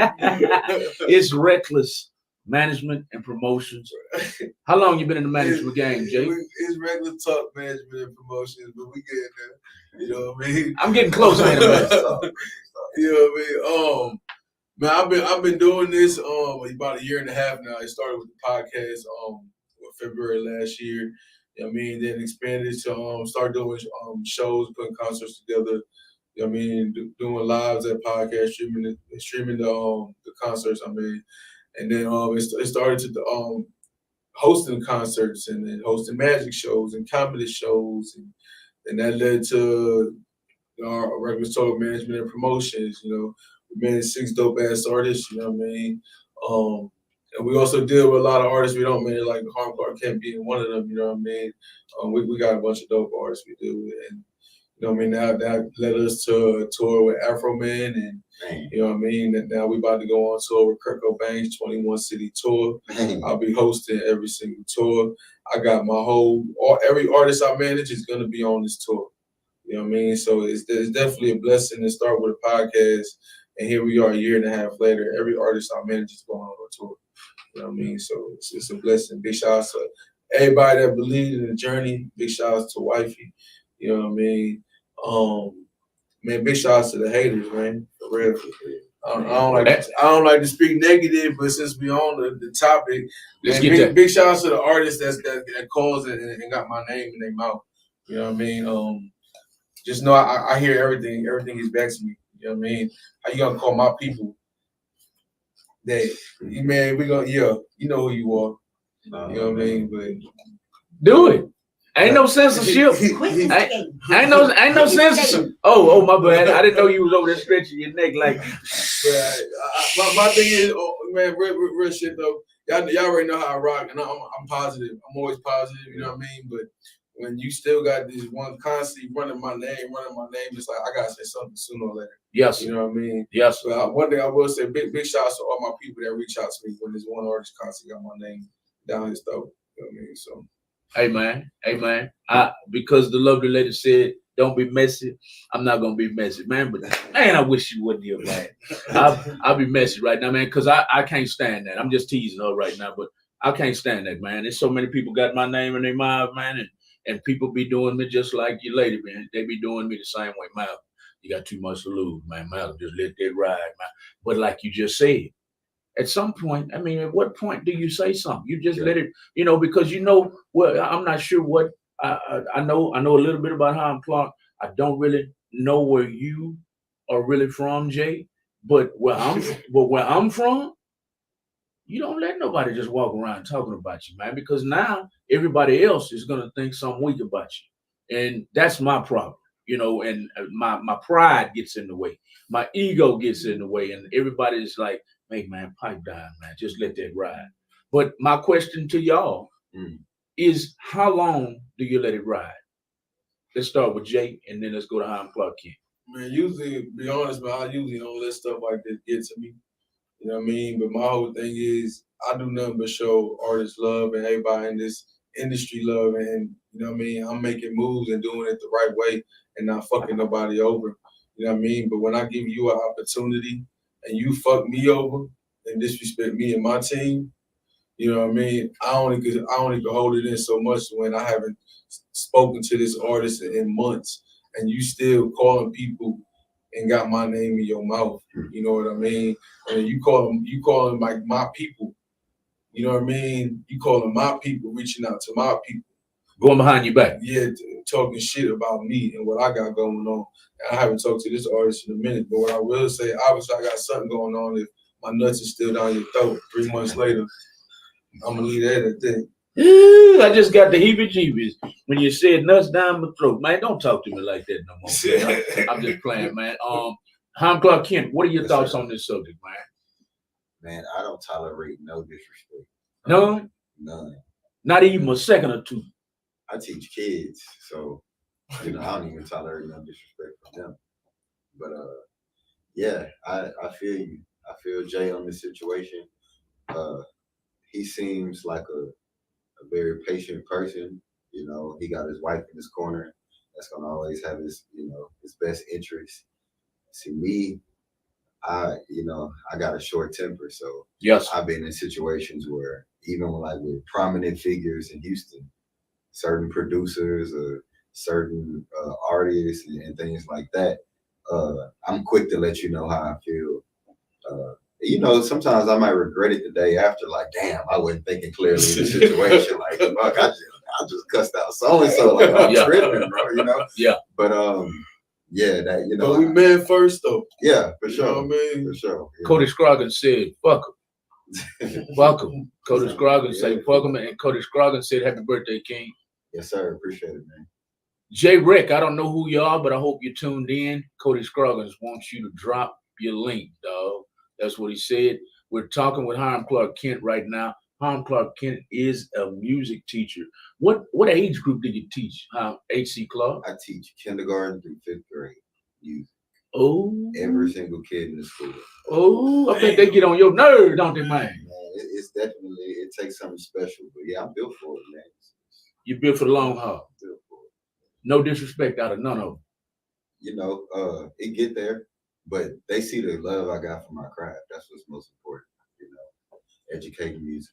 It's Reckless Management and Promotions. How long you been in the management game, Jay? It's Regular Talk Management and Promotions, but we getting there. You know what I mean? I'm getting close. You know what I mean? Man, I've been doing this about a year and a half now. It started with the podcast February last year. You know what I mean? Then expanded to start doing shows, putting concerts together. You know what I mean? Doing lives at podcast, streaming the concerts. I mean. And then it started to hosting concerts and then hosting magic shows and comedy shows, and that led to our Regular Talk Management and Promotions. You know, we managed 6 dope ass artists. You know what I mean? And we also deal with a lot of artists we don't manage, like Haim Clark Kent being one of them. You know what I mean? We got a bunch of dope artists we deal with, and you know what I mean. Now that led us to a tour with Afro Man and. You know what I mean? And now we about to go on tour with Kirk Cobain's 21 City Tour. I'll be hosting every single tour. I got every artist I manage is going to be on this tour. You know what I mean? So it's definitely a blessing to start with a podcast. And here we are a year and a half later. Every artist I manage is going on a tour. You know what I mean? So it's a blessing. Big shout out to everybody that believed in the journey. Big shout out to Wifey. You know what I mean? Man, big shout out to the haters, man. For real. I don't like to speak negative, but since we on the topic, man, big shout out to the artists that calls and got my name in their mouth. You know what I mean? Just know I hear everything. Everything is back to me. You know what I mean? How you gonna call my people? That man, you know who you are. You know what I mean? But do it. Ain't no censorship. ain't no censorship. Oh, my bad. I didn't know you was over there stretching your neck like. My thing is, man, real shit though. Y'all already know how I rock, and I'm positive. I'm always positive. You know what I mean? But when you still got this one constantly running my name, it's like I gotta say something sooner or later. Yes. You know what I mean? Yes. But one thing I will say, big shout out to all my people that reach out to me when this one artist constantly got my name down his throat. You know what I mean? So. Hey man. Because the lovely lady said, "Don't be messy." I'm not gonna be messy, man. But man, I wish you wouldn't here, man. I'll be messy right now, man, because I can't stand that. I'm just teasing her right now, but I can't stand that, man. There's so many people got my name in their mouth, man, and people be doing me just like your lady, man. They be doing me the same way, Malcolm. You got too much to lose, man. Malcolm, just let that ride, man. But like you just said. At some point, I mean, at what point do you say something? You just let it, because well, I'm not sure what I know a little bit about Haim Clark. I don't really know where you are really from, Jay. But where I'm from, you don't let nobody just walk around talking about you, man, because now everybody else is gonna think something weak about you. And that's my problem. you know, and my pride gets in the way, my ego gets in the way, and everybody's like, "Hey man, pipe down, man, just let that ride." But my question to y'all is, how long do you let it ride? Let's start with Jay, and then let's go to Hiram Clark Kent. Man, usually, be honest, man, I usually don't let stuff like this get to me. You know what I mean? But my whole thing is, I do nothing but show artists love and everybody in this industry love, and you know what I mean? I'm making moves and doing it the right way and not fucking nobody over. You know what I mean? But when I give you an opportunity and you fuck me over and disrespect me and my team, you know what I mean? I only can hold it in so much when I haven't spoken to this artist in months, and you still calling people and got my name in your mouth. You know what I mean? And you call them like my people. You know what I mean? You calling my people, reaching out to my people. Going behind your back. Yeah, talking shit about me and what I got going on. And I haven't talked to this artist in a minute, but what I will say, obviously I got something going on if my nuts is still down your throat 3 months later. I'm gonna leave that at that. I just got the heebie-jeebies when you said nuts down my throat. Man, don't talk to me like that no more. Man. I'm just playing, man. Hiram Clark Kent, what are your thoughts on this subject, man? Man, I don't tolerate no disrespect. No? None. Not even a second or two. I teach kids, so I don't even tolerate no disrespect from them. But yeah, I feel you. I feel Jay on this situation. He seems like a very patient person. You know, he got his wife in his corner. That's gonna always have his, his best interest. See me, I got a short temper, so yes, I've been in situations where even with prominent figures in Houston, certain producers or certain artists and things like that, I'm quick to let you know how I feel. Sometimes I might regret it the day after, like, damn, I wasn't thinking clearly in the situation. Like, fuck, I just cussed out so and so. Like, I'm tripping, bro. Yeah. But yeah, that But we men first, though. Yeah, for sure. You know what I mean? For sure. Yeah. Cody Scroggins said, "Fuck him, fuck him." Cody Scroggins said, "Fuck him," and Cody Scroggins said, "Happy birthday, King." Yes, sir. Appreciate it, man. Jay Rick, I don't know who you are, but I hope you tuned in. Cody Scroggins wants you to drop your link, dog. That's what he said. We're talking with Hiram Clark Kent right now. Hiram Clark Kent is a music teacher. What age group did you teach, H.C. Clark? I teach kindergarten through 5th grade music. Oh. Every single kid in the school. Oh, I think they get on your nerves, don't they, man? Man, it's definitely, it takes something special. But yeah, I'm built for it, man. You built for the long haul. Built for it. No disrespect out of none of them. It get there. But they see the love I got for my craft. That's what's most important, educating music.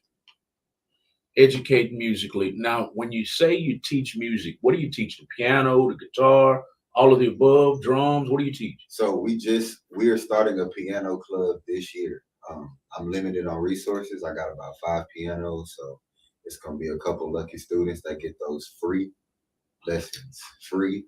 Educate musically. Now, when you say you teach music, what do you teach? The piano, the guitar, all of the above, drums? What do you teach? So we are starting a piano club this year. I'm limited on resources. I got about 5 pianos, so it's gonna be a couple lucky students that get those free lessons, free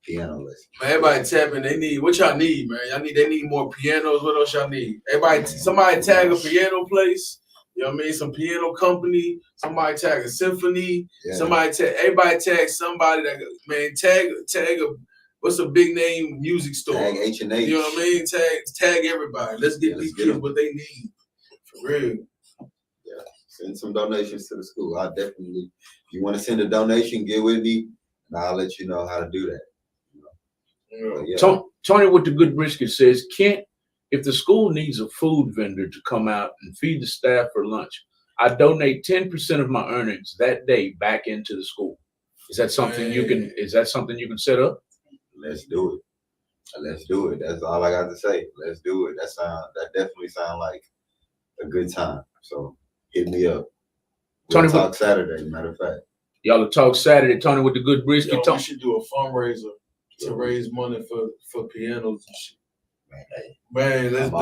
piano lessons. Man, everybody tapping. They need what y'all need, man. They need more pianos. What else y'all need? Somebody tag a piano place. You know what I mean? Some piano company. Somebody tag a symphony. Yeah. Everybody tag somebody tag a what's a big name music store? Tag H&H. You know what I mean? Tag everybody. Let's get these kids what they need. For real. Yeah. Send some donations to the school. I definitely, if you want to send a donation, get with me, and I'll let you know how to do that. Yeah. Tony with the Good Brisket says, Kent, if the school needs a food vendor to come out and feed the staff for lunch, I donate 10% of my earnings that day back into the school. Is that something you can set up? Let's do it. Let's do it. That's all I got to say. Let's do it. That definitely sounds like a good time. So hit me up. We'll talk Saturday, matter of fact. Y'all will talk Saturday. Tony with the Good Brisket. We should do a fundraiser to raise money for pianos and shit. Man, let's do it.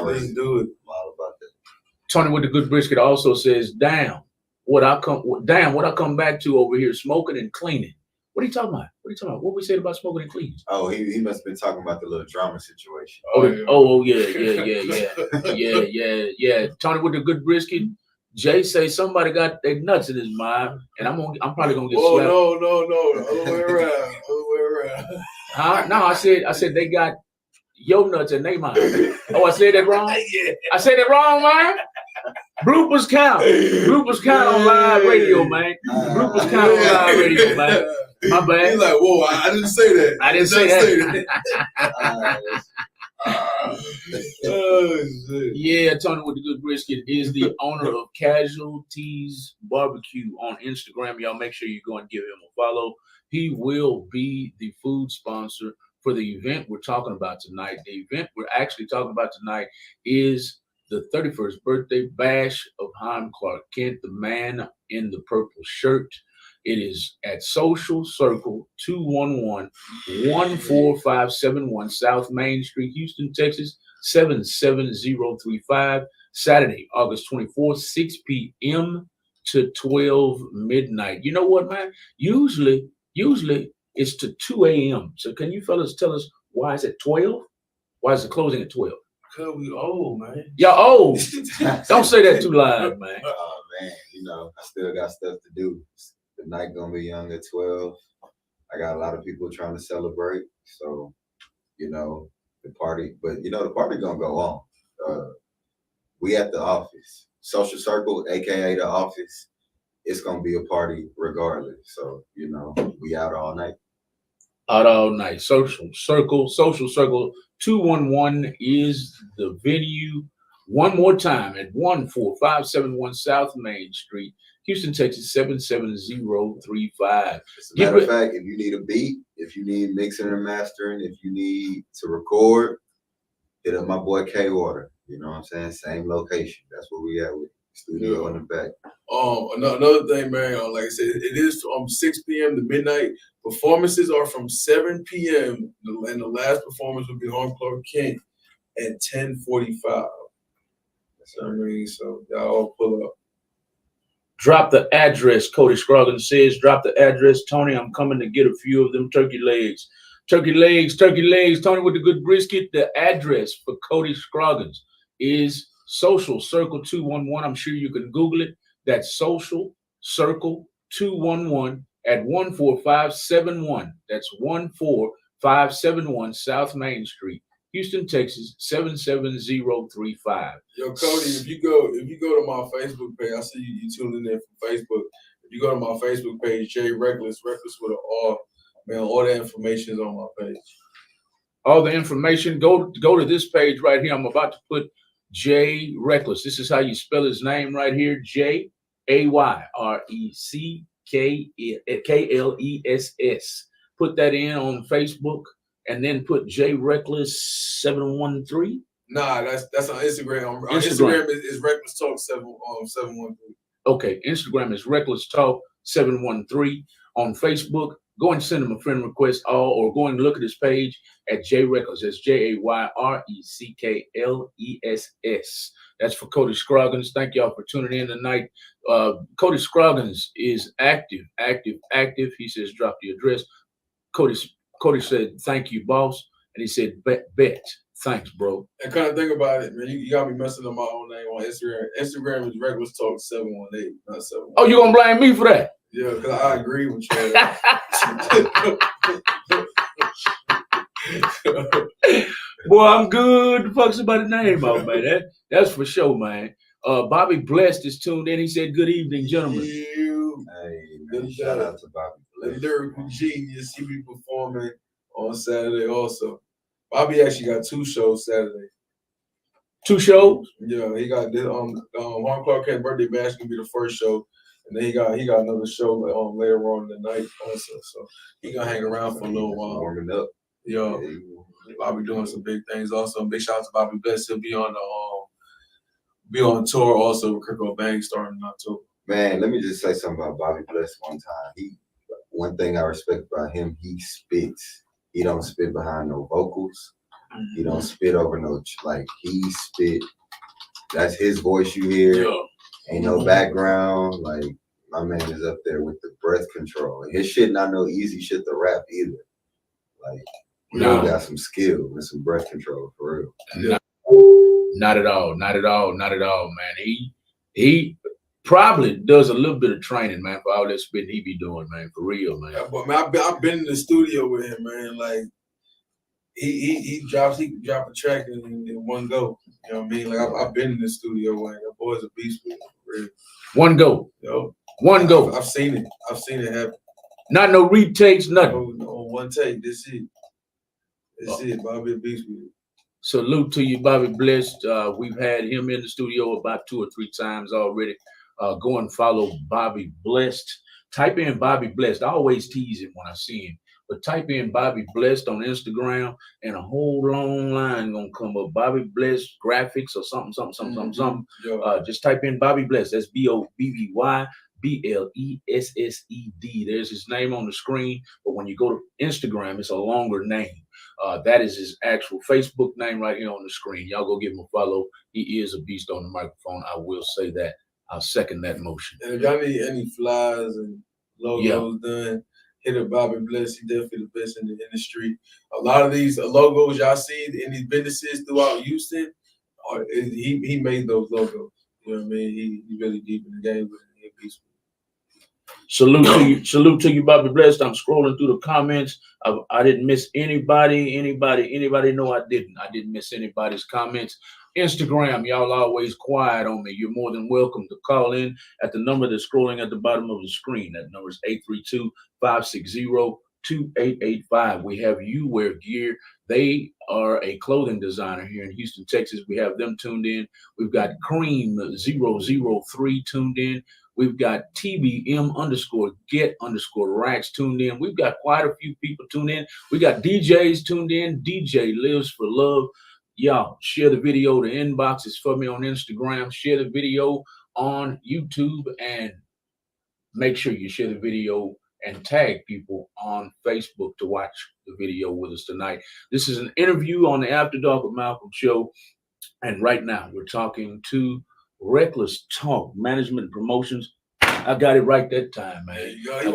Let's do it. I'm all about that. Tony with the Good Brisket also says, damn, what I come back to over here, smoking and cleaning. What are you talking about? What we said about smoking and cleaning? Oh, he must have been talking about the little drama situation. Yeah. Tony with the Good Brisket, Jay say somebody got their nuts in his mind, and I'm probably gonna get Oh slapped. no, the other way around. Other way around. Huh? No, I said they got your nuts in their mind. Oh, I said that wrong? Yeah. I said that wrong, man. Bloopers count. Bloopers count on live radio, man. Bloopers count on live radio, man. My bad. He's like, whoa, I didn't say that. I didn't say that. Oh, shit. Yeah, Tony with the Good Brisket is the owner of Casualties Barbecue on Instagram. Y'all make sure you go and give him a follow. He will be the food sponsor for the event we're talking about tonight. The event we're actually talking about tonight is the 31st birthday bash of Haim Clark Kent, the man in the purple shirt. It is at Social Circle 211-14571 South Main Street, Houston, Texas, 77035. Saturday, August 24th, 6 p.m. to 12 midnight. You know what, man? Usually it's to 2 a.m. So can you fellas tell us why is it 12? Why is it closing at 12? Because we old, man. Y'all old. Don't say that too loud, man. Oh man, you know, I still got stuff to do. The night gonna be young at 12. I got a lot of people trying to celebrate. So, you know, the party, but you know, the party gonna go on. We at the office. Social Circle, aka the office, it's gonna be a party regardless. So, you know, we out all night. Out all night. Social Circle 211 is the venue. One more time at 14571 South Main Street, Houston, Texas, 77035. As a matter of fact, if you need a beat, if you need mixing and mastering, if you need to record, hit up my boy K Water. You know what I'm saying? Same location. That's where we at with studio in the back. Another thing, man, like I said, it is from 6 p.m. to midnight. Performances are from 7 p.m. and the last performance will be on Clark Kent at 10:45. That's what I mean. So y'all all pull up. Drop the address, Cody Scroggins says. Drop the address, Tony. I'm coming to get a few of them turkey legs. Turkey legs. Tony with the Good Brisket. The address for Cody Scroggins is Social Circle 211. I'm sure you can Google it. That's Social Circle 211 at 14571. That's 14571 South Main Street, Houston, Texas, 77035. Yo, Cody, if you go to my Facebook page, I see you tuning in from Facebook. If you go to my Facebook page, Jay Reckless with an R, man, all the information is on my page. All the information, go to this page right here. I'm about to put Jay Reckless. This is how you spell his name right here. JAYRECKLESS. Put that in on Facebook and then put Jay Reckless 713. Nah, that's on Instagram. Instagram is Reckless Talk 713. Okay, Instagram is Reckless Talk 713. On Facebook, go and send him a friend request or go and look at his page at Jay Reckless. That's JAYRECKLESS. That's for Cody Scroggins. Thank y'all for tuning in tonight. Cody Scroggins is active. He says, drop the address. Cody said, thank you, boss. And he said, bet. Thanks, bro. And kind of think about it, man. You got me messing up my own name on Instagram. Instagram is Reckless Talk 718, not 713. Oh, you gonna blame me for that? Yeah, because I agree with you. Boy, I'm good. The fuck somebody's name out, man. That's for sure, man. Bobby Blessed is tuned in. He said, good evening, gentlemen. Hey, man, shout out to Bobby The Blessed. lyrical genius. He be performing on Saturday also. Bobby actually got 2 shows Saturday. 2 shows? Yeah, he got this Haim Clark Kent birthday bash gonna be the first show. And then he got another show later on in the night also. So he gonna hang around for a little while. Warming up. Yeah. Bobby doing some big things also. Big shout out to Bobby Bless. He'll be on tour also with Kirko Bang starting in October. Man, let me just say something about Bobby Bless one time. One thing I respect about him, he spits. He don't spit behind no vocals. He don't spit over he spit. That's his voice you hear. Yeah. Ain't no background. Like, my man is up there with the breath control. And his shit not no easy shit to rap either. Like, he got some skill and some breath control for real. Not at all, man. Probably does a little bit of training, man, for all that spitting he be doing, man, for real, man. Yeah, but man, I've been in the studio with him, man. Like he can drop a track in one go. You know what I mean? Like I've been in the studio, like that boy's a beast with it, for real. One go. Yo, One go. I've seen it. I've seen it happen. Not no retakes, nothing. On one take. This it. This it. Bobby a beast with it. Salute to you, Bobby Blessed. We've had him in the studio about 2 or 3 times already. Go and follow Bobby Blessed. Type in Bobby Blessed. I always tease him when I see him. But type in Bobby Blessed on Instagram and a whole long line gonna come up. Bobby Blessed graphics or something. Just type in Bobby Blessed. That's BOBBY BLESSED. There's his name on the screen, but when you go to Instagram, it's a longer name. That is his actual Facebook name right here on the screen. Y'all go give him a follow. He is a beast on the microphone. I will say that. I'll second that motion. And if y'all need any flyers and logos done, hit up Bobby Bless. He definitely the best in the industry. A lot of these logos y'all see in these businesses throughout Houston, he made those logos. You know what I mean? He really deep in the game with it. He a beast. Salute to you, Bobby Blessed. I'm scrolling through the comments. I didn't miss anybody. No, I didn't miss anybody's comments. Instagram, y'all always quiet on me. You're more than welcome to call in at the number that's scrolling at the bottom of the screen. That number is 832-560-2885. We have You Wear Gear. They are a clothing designer here in Houston, Texas. We have them tuned in. We've got Cream 003 tuned in. We've got TBM_get_racks tuned in. We've got quite a few people tuned in. We got DJs tuned in. DJ Lives for Love. Y'all share the video. The inbox is for me on Instagram. Share the video on YouTube and make sure you share the video and tag people on Facebook to watch the video with us tonight. This is an interview on the After Dark with Malcolm show. And right now we're talking to Reckless Talk Management Promotions. I got it right that time, man. I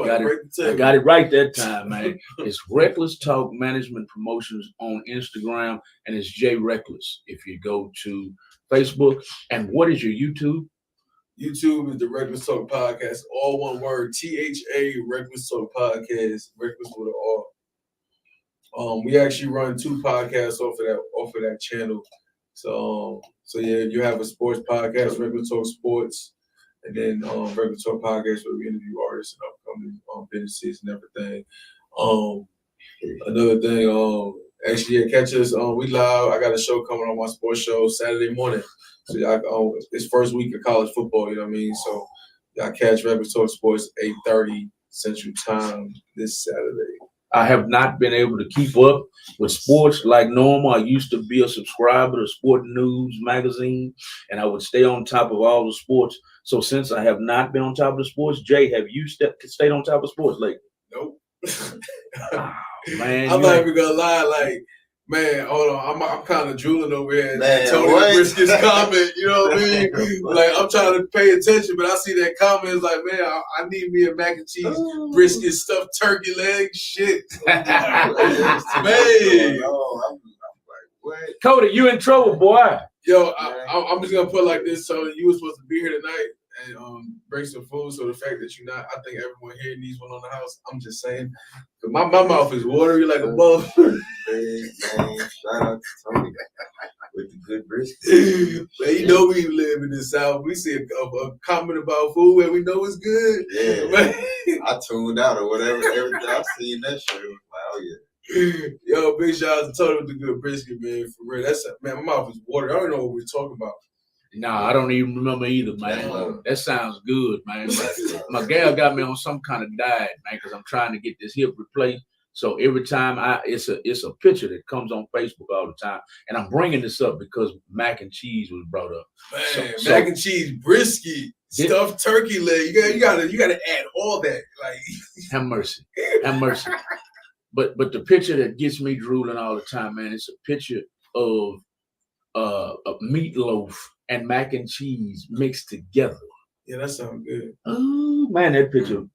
got it right that time, man. It's Reckless Talk Management Promotions on Instagram, and it's J Reckless if you go to Facebook. And what is your YouTube? YouTube is the Reckless Talk Podcast, all one word. THA Reckless Talk Podcast, Reckless with an R. We actually run 2 podcasts off of that channel. So yeah, you have a sports podcast, Regular Talk Sports, and then Regular Talk Podcast where we interview artists and upcoming businesses and everything. Another thing, catch us. We live. I got a show coming on my sports show Saturday morning. So it's first week of college football. You know what I mean? So y'all catch Regular Talk Sports 8:30 Central Time this Saturday. I have not been able to keep up with sports like normal. I used to be a subscriber to Sport News magazine, and I would stay on top of all the sports. So since I have not been on top of the sports, Jay, have you stayed on top of sports lately? Nope. Oh, man, I'm not even gonna lie. Like, man, hold on. I'm kind of drooling over here. Man, Tony Briskett's comment. You know what I mean? Like, I'm trying to pay attention, but I see that comment. It's like, man, I need me a mac and cheese, brisket, stuffed turkey leg, shit. Man. I'm like, what? Cody, you in trouble, boy. Yo, I'm just gonna put it like this. So you were supposed to be here tonight and bring some food. So the fact that you're not, I think everyone here needs one on the house. I'm just saying, cause my mouth is watery like a bug. Man, shout out to Tony with the good brisket. Man, you know we live in the South. We see a comment about food and we know it's good. Yeah, man. I tuned out or whatever. Everything I seen that shit, was like, oh yeah. Yo, big shout out to Tony with the good brisket, man. For real, man. My mouth is watery. I don't know what we're talking about. Nah, I don't even remember either, man. That sounds good, man. My gal got me on some kind of diet, man, because I'm trying to get this hip replaced. So every time it's a picture that comes on Facebook all the time, and I'm bringing this up because mac and cheese was brought up. Man, mac and cheese, brisket, stuffed turkey leg. You gotta add all that. Like, have mercy. But the picture that gets me drooling all the time, man, it's a picture of a meatloaf and mac and cheese mixed together. Yeah, that sounds good. Oh man, that picture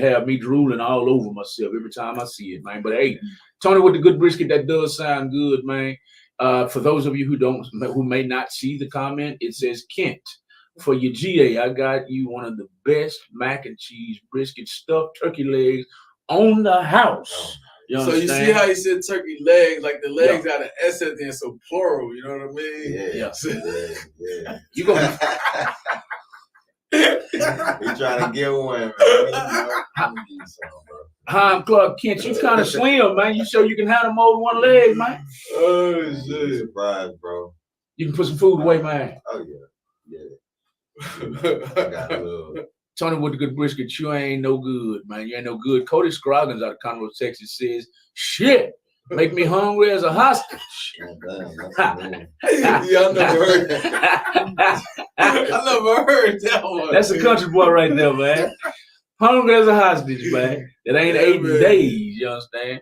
had me drooling all over myself every time I see it, man. But hey, Tony with the good brisket, that does sound good, man. For those of you who may not see the comment, it says Kent For your GA, I got you one of the best mac and cheese brisket stuffed turkey legs on the house. You So understand? you see how he said turkey legs, like the legs got an S at the end, so plural. You know what I mean? Yeah. You gonna He trying to get one, man. Hi, I'm Clark Kent. You kind of slim, man. You sure you can handle more than one leg, man? Oh I'm shit! surprised, bro. You can put some food away, man. Oh yeah. I got a little. Tony with the good brisket, you ain't no good, man. You ain't no good. Cody Scroggins out of Conroe, Texas says, shit, make me hungry as a hostage. Yeah, I never heard that. I never heard that one. That's a country boy right there, man. Hungry as a hostage, man. That ain't 8 days, you understand?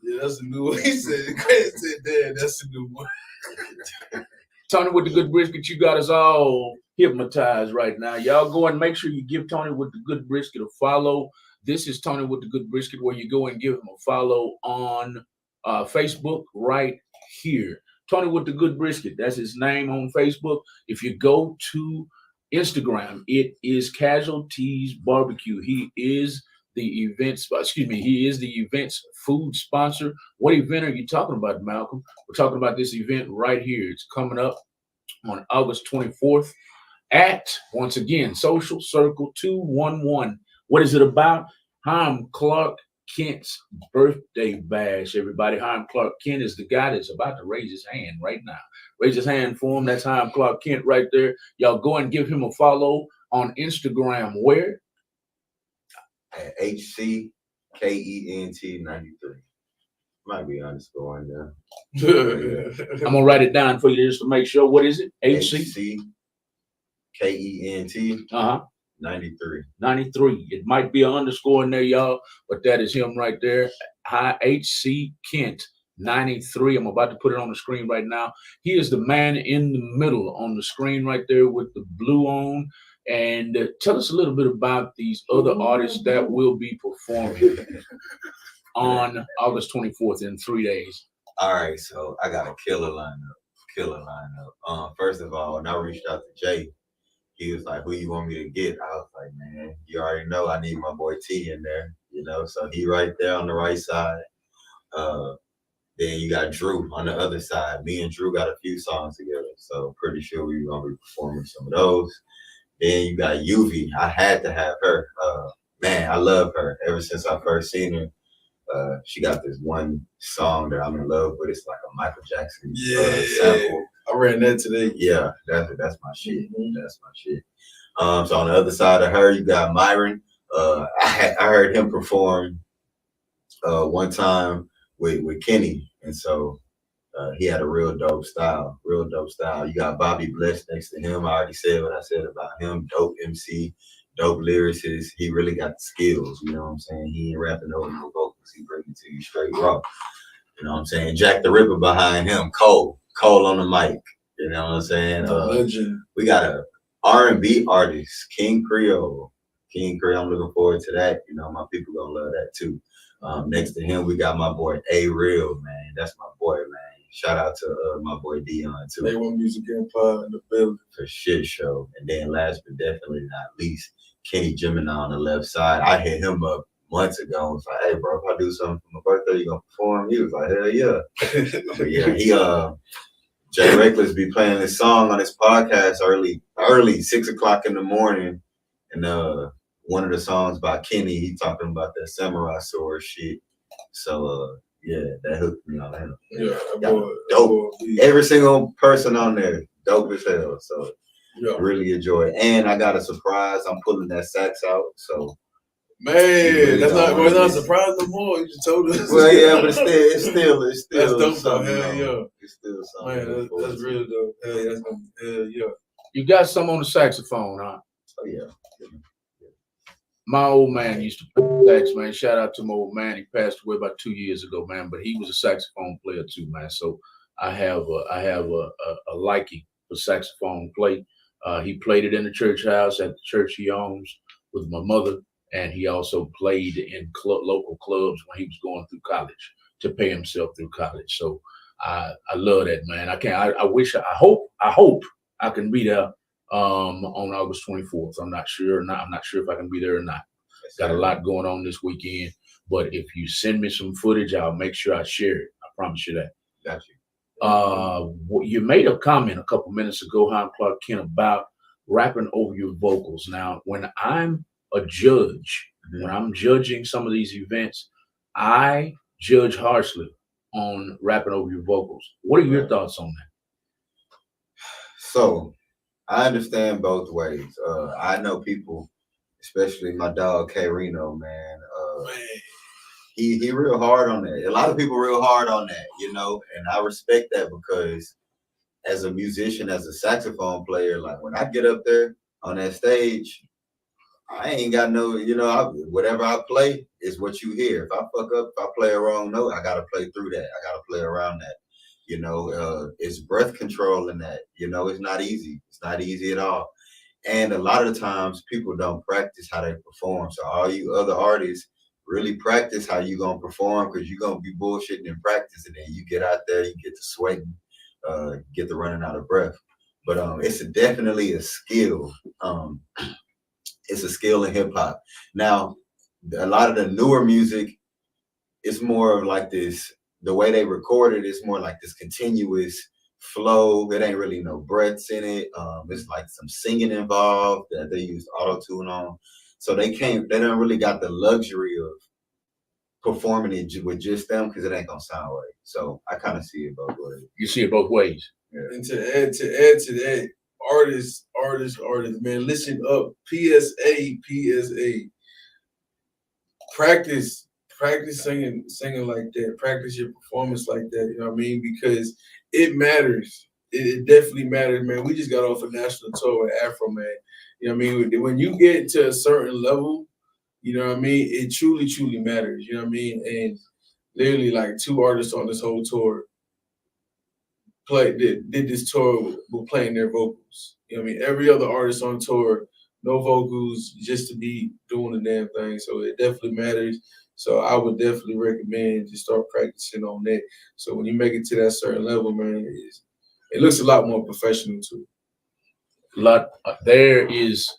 Yeah, that's a new one. He said, Chris said that. That's a new one. Tony with the good brisket, you got us all hypnotized right now. Y'all go and make sure you give Tony with the good brisket a follow. This is Tony with the good brisket, where you go and give him a follow on Facebook right here. Tony with the good brisket, that's his name on Facebook. If you go to Instagram, it is Casualties Barbecue. He is the events, he is the events food sponsor. What event are you talking about, Malcolm? We're talking about this event right here. It's coming up on August 24th at, once again, Social Circle 211. What is it about? I'm Clark Kent's birthday bash, everybody. Haim Clark Kent is the guy that's about to raise his hand right now. Raise his hand for him. That's Haim Clark Kent right there. Y'all go and give him a follow on Instagram. Where? At HCKENT 93. Might be underscore in there. I'm gonna write it down for you just to make sure. What is it? HCKENT 93. 93. It might be an underscore in there, y'all, but that is him right there. Hi, HC Kent 93. I'm about to put it on the screen right now. He is the man in the middle on the screen right there with the blue on. And tell us a little bit about these other artists that will be performing on August 24th in 3 days. All right, so I got a killer lineup. First of all, when I reached out to Jay, he was like, who you want me to get? I was like, man, you already know I need my boy T in there, you know, so he right there on the right side. Then you got Drew on the other side. Me and Drew got a few songs together, so pretty sure we're going to be performing some of those. Then you got Yuvi. I had to have her. Man, I love her. Ever since I first seen her, she got this one song that I'm in love with. It's like a Michael Jackson sample. I ran that today. Yeah, that's my shit. That's my shit. So on the other side of her, you got Myron. I heard him perform one time with Kenny, and so he had a real dope style. You got Bobby Bless next to him. I already said what I said about him. Dope MC, dope lyricist. He really got the skills. You know what I'm saying? He ain't rapping over no vocals. He bring it to you straight raw. You know what I'm saying? Jack the Ripper behind him. Cole on the mic. You know what I'm saying? Legend. We got a R&B artist, King Creole. I'm looking forward to that. You know, my people gonna love that too. Next to him, we got my boy A Real, man. That's my boy, man. Shout out to my boy Dion too. They want Music Empire in the building. For shit show. And then last but definitely not least, Kenny Gemini on the left side. I hit him up months ago and was like, hey bro, if I do something for my birthday, you gonna perform? He was like, hell yeah. But yeah, Jay Reckless be playing this song on his podcast early, 6 o'clock in the morning. And one of the songs by Kenny, he talking about that samurai sword shit. So yeah, that hooked me on him. Yeah, dope. Every single person on there, dope as hell. So really enjoy it. And I got a surprise. I'm pulling that sax out. So man, really that's not a surprise no more. You just told us. Well, yeah, but it's still that's dope. something. Hell yeah. It's still something. Man, that's real dope. Hell yeah. You got some on the saxophone, huh? Oh yeah. My old man used to play sax, man. Shout out to my old man. He passed away about 2 years ago, man. But he was a saxophone player too, man. So I have a liking for saxophone play. He played it in the church house at the church he owns with my mother, and he also played in local clubs when he was going through college to pay himself through college. So I love that, man. I hope I can be there on August 24th. I'm not sure. I'm not sure if I can be there or not. Got a lot going on this weekend. But if you send me some footage, I'll make sure I share it. I promise you that. Got you. You made a comment a couple minutes ago, Clark Kent, about rapping over your vocals. Now, when I'm a judge, when I'm judging some of these events, I judge harshly on rapping over your vocals. What are your thoughts on that? So I understand both ways. I know people, especially my dog K Reno, man. He real hard on that. A lot of people real hard on that, you know, and I respect that because as a musician, as a saxophone player, like when I get up there on that stage, I ain't got no, you know, whatever I play is what you hear. If I fuck up, if I play a wrong note, I gotta play through that. I gotta play around that. You know, it's breath control in that. You know, it's not easy. It's not easy at all. And a lot of the times people don't practice how they perform. So all you other artists really practice how you gonna perform because you're gonna be bullshitting in practice, and then you get out there, you get to sweating, get to running out of breath. But it's definitely a skill. It's a skill in hip hop. Now, a lot of the newer music, it's more of like this. The way they record it is more like this continuous flow. It ain't really no breaths in it. It's like some singing involved that they use auto tune on. So they don't really got the luxury of performing it with just them because it ain't gonna sound right. So I kind of see it both ways. You see it both ways. Yeah. And to add to that, artists, man, listen up. PSA. Practice singing like that. Practice your performance like that. You know what I mean? Because it matters. It definitely matters, man. We just got off a national tour with Afro, man. You know what I mean? When you get to a certain level, you know what I mean? It truly, truly matters. You know what I mean? And literally, like 2 artists on this whole tour did this tour with playing their vocals. You know what I mean? Every other artist on tour, no vocals, just to be doing the damn thing. So it definitely matters. So I would definitely recommend just start practicing on that. So when you make it to that certain level, man, it looks a lot more professional too. There is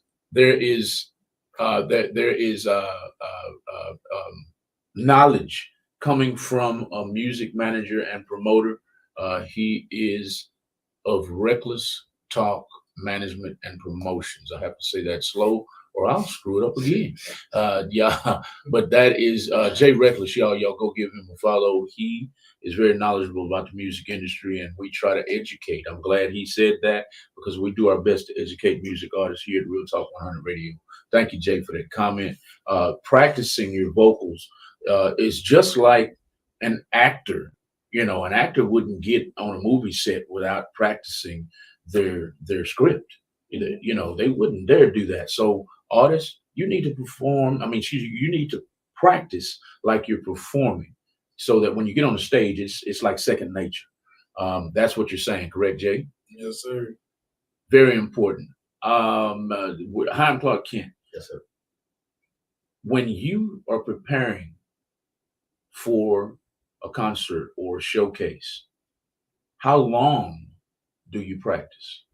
knowledge coming from a music manager and promoter. He is of reckless talk, management, and promotions. I have to say that slow, or I'll screw it up again. But that is Jay Reckless. Y'all go give him a follow. He is very knowledgeable about the music industry, and we try to educate. I'm glad he said that because we do our best to educate music artists here at Real Talk 100 Radio. Thank you, Jay, for that comment. Practicing your vocals is just like an actor. You know, an actor wouldn't get on a movie set without practicing their script. You know, they wouldn't dare do that. So artists, you need to perform. I mean, you need to practice like you're performing so that when you get on the stage, it's like second nature. That's what you're saying, correct, Jay? Yes, sir. Very important. Hi, Clark Kent. Yes, sir. When you are preparing for a concert or a showcase, how long do you practice?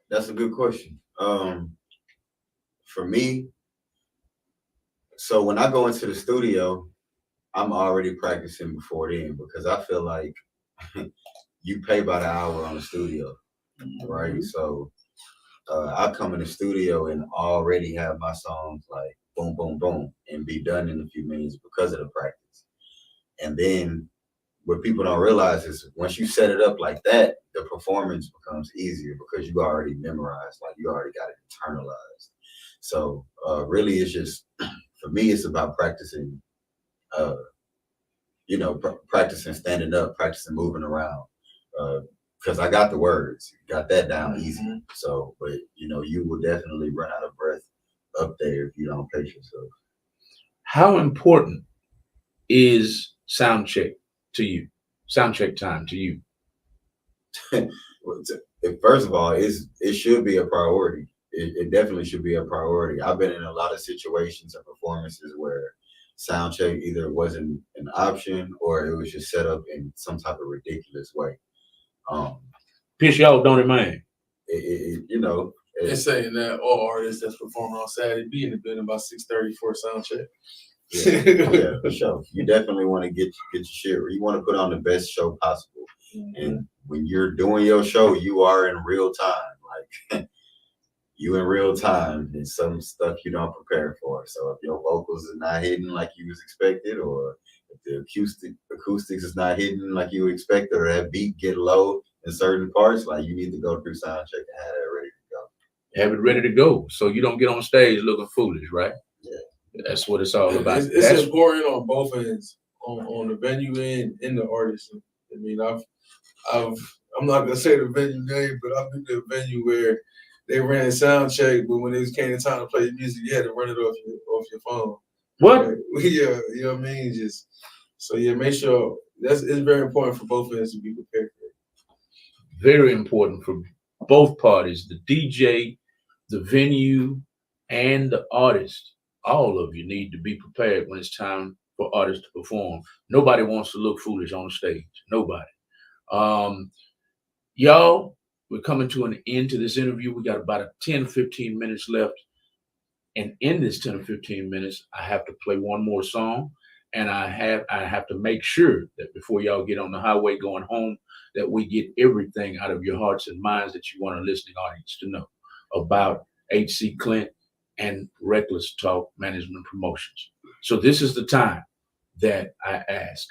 That's a good question. For me, so when I go into the studio, I'm already practicing before then because I feel like you pay by the hour on the studio, right? Mm-hmm. So I come in the studio and already have my songs like boom, boom, boom, and be done in a few minutes because of the practice. And then what people don't realize is once you set it up like that, the performance becomes easier because you already memorized, like you already got it internalized. So really it's just, for me, it's about practicing, practicing standing up, practicing moving around. Because I got the words, got that down easy. Mm-hmm. So, but you will definitely run out of breath up there if you don't pace yourself. How important is sound check to you? Sound check time to you? First of all, it should be a priority. It definitely should be a priority. I've been in a lot of situations and performances where sound check either wasn't an option or it was just set up in some type of ridiculous way. Piss y'all, don't it, man? you know. They're saying that all artists that's performing on Saturday be in the building about 6:30 for a sound check. Yeah, for sure. You definitely want to get your shit. You want to put on the best show possible. And when you're doing your show, you are in real time. Like you in real time, and some stuff you don't prepare for. So if your vocals are not hitting like you was expected, or if the acoustics is not hitting like you expected, or that beat get low in certain parts, like you need to go through sound check and have that ready to go. Have it ready to go, so you don't get on stage looking foolish, right? Yeah. That's what it's all about. It's important on both ends, on the venue end and the artist. I mean, I'm not gonna say the venue name, but I've been to a venue where they ran a sound check, but when it came time to play the music, you had to run it off your phone. What? Yeah, you know what I mean? Just so yeah, make sure it's very important for both ends to be prepared for it. Very important for both parties, the DJ, the venue, and the artist. All of you need to be prepared when it's time for artists to perform. Nobody wants to look foolish on stage. Nobody. Y'all, we're coming to an end to this interview. We got about 10, 15 minutes left. And in this 10 or 15 minutes, I have to play one more song. And I have to make sure that before y'all get on the highway going home, that we get everything out of your hearts and minds that you want a listening audience to know about H.C. Clint and Reckless Talk Management Promotions. So this is the time that I ask.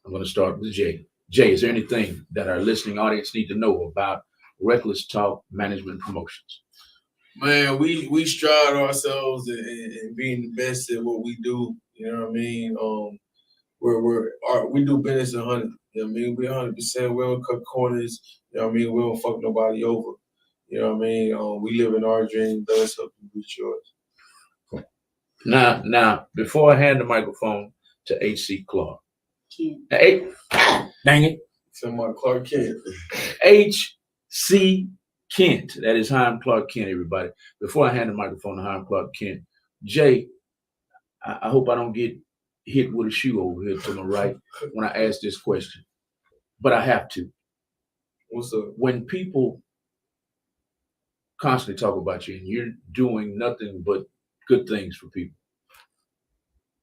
I'm going to start with Jay. Jay, is there anything that our listening audience need to know about Reckless Talk Management Promotions? Man, we strive ourselves in being the best at what we do. You know what I mean? We do business 100. You know what I mean? We 100%. We don't cut corners. You know what I mean? We don't fuck nobody over. You know what I mean? We live in our dream. Let's help you reach yours. Now, before I hand the microphone to H.C. Clark. Hey, dang it. Somebody Clark Kent. H.C. Kent. That is Haim Clark Kent, everybody. Before I hand the microphone to Haim Clark Kent, Jay, I hope I don't get hit with a shoe over here to my right when I ask this question. But I have to. What's up? When people constantly talk about you and you're doing nothing but good things for people,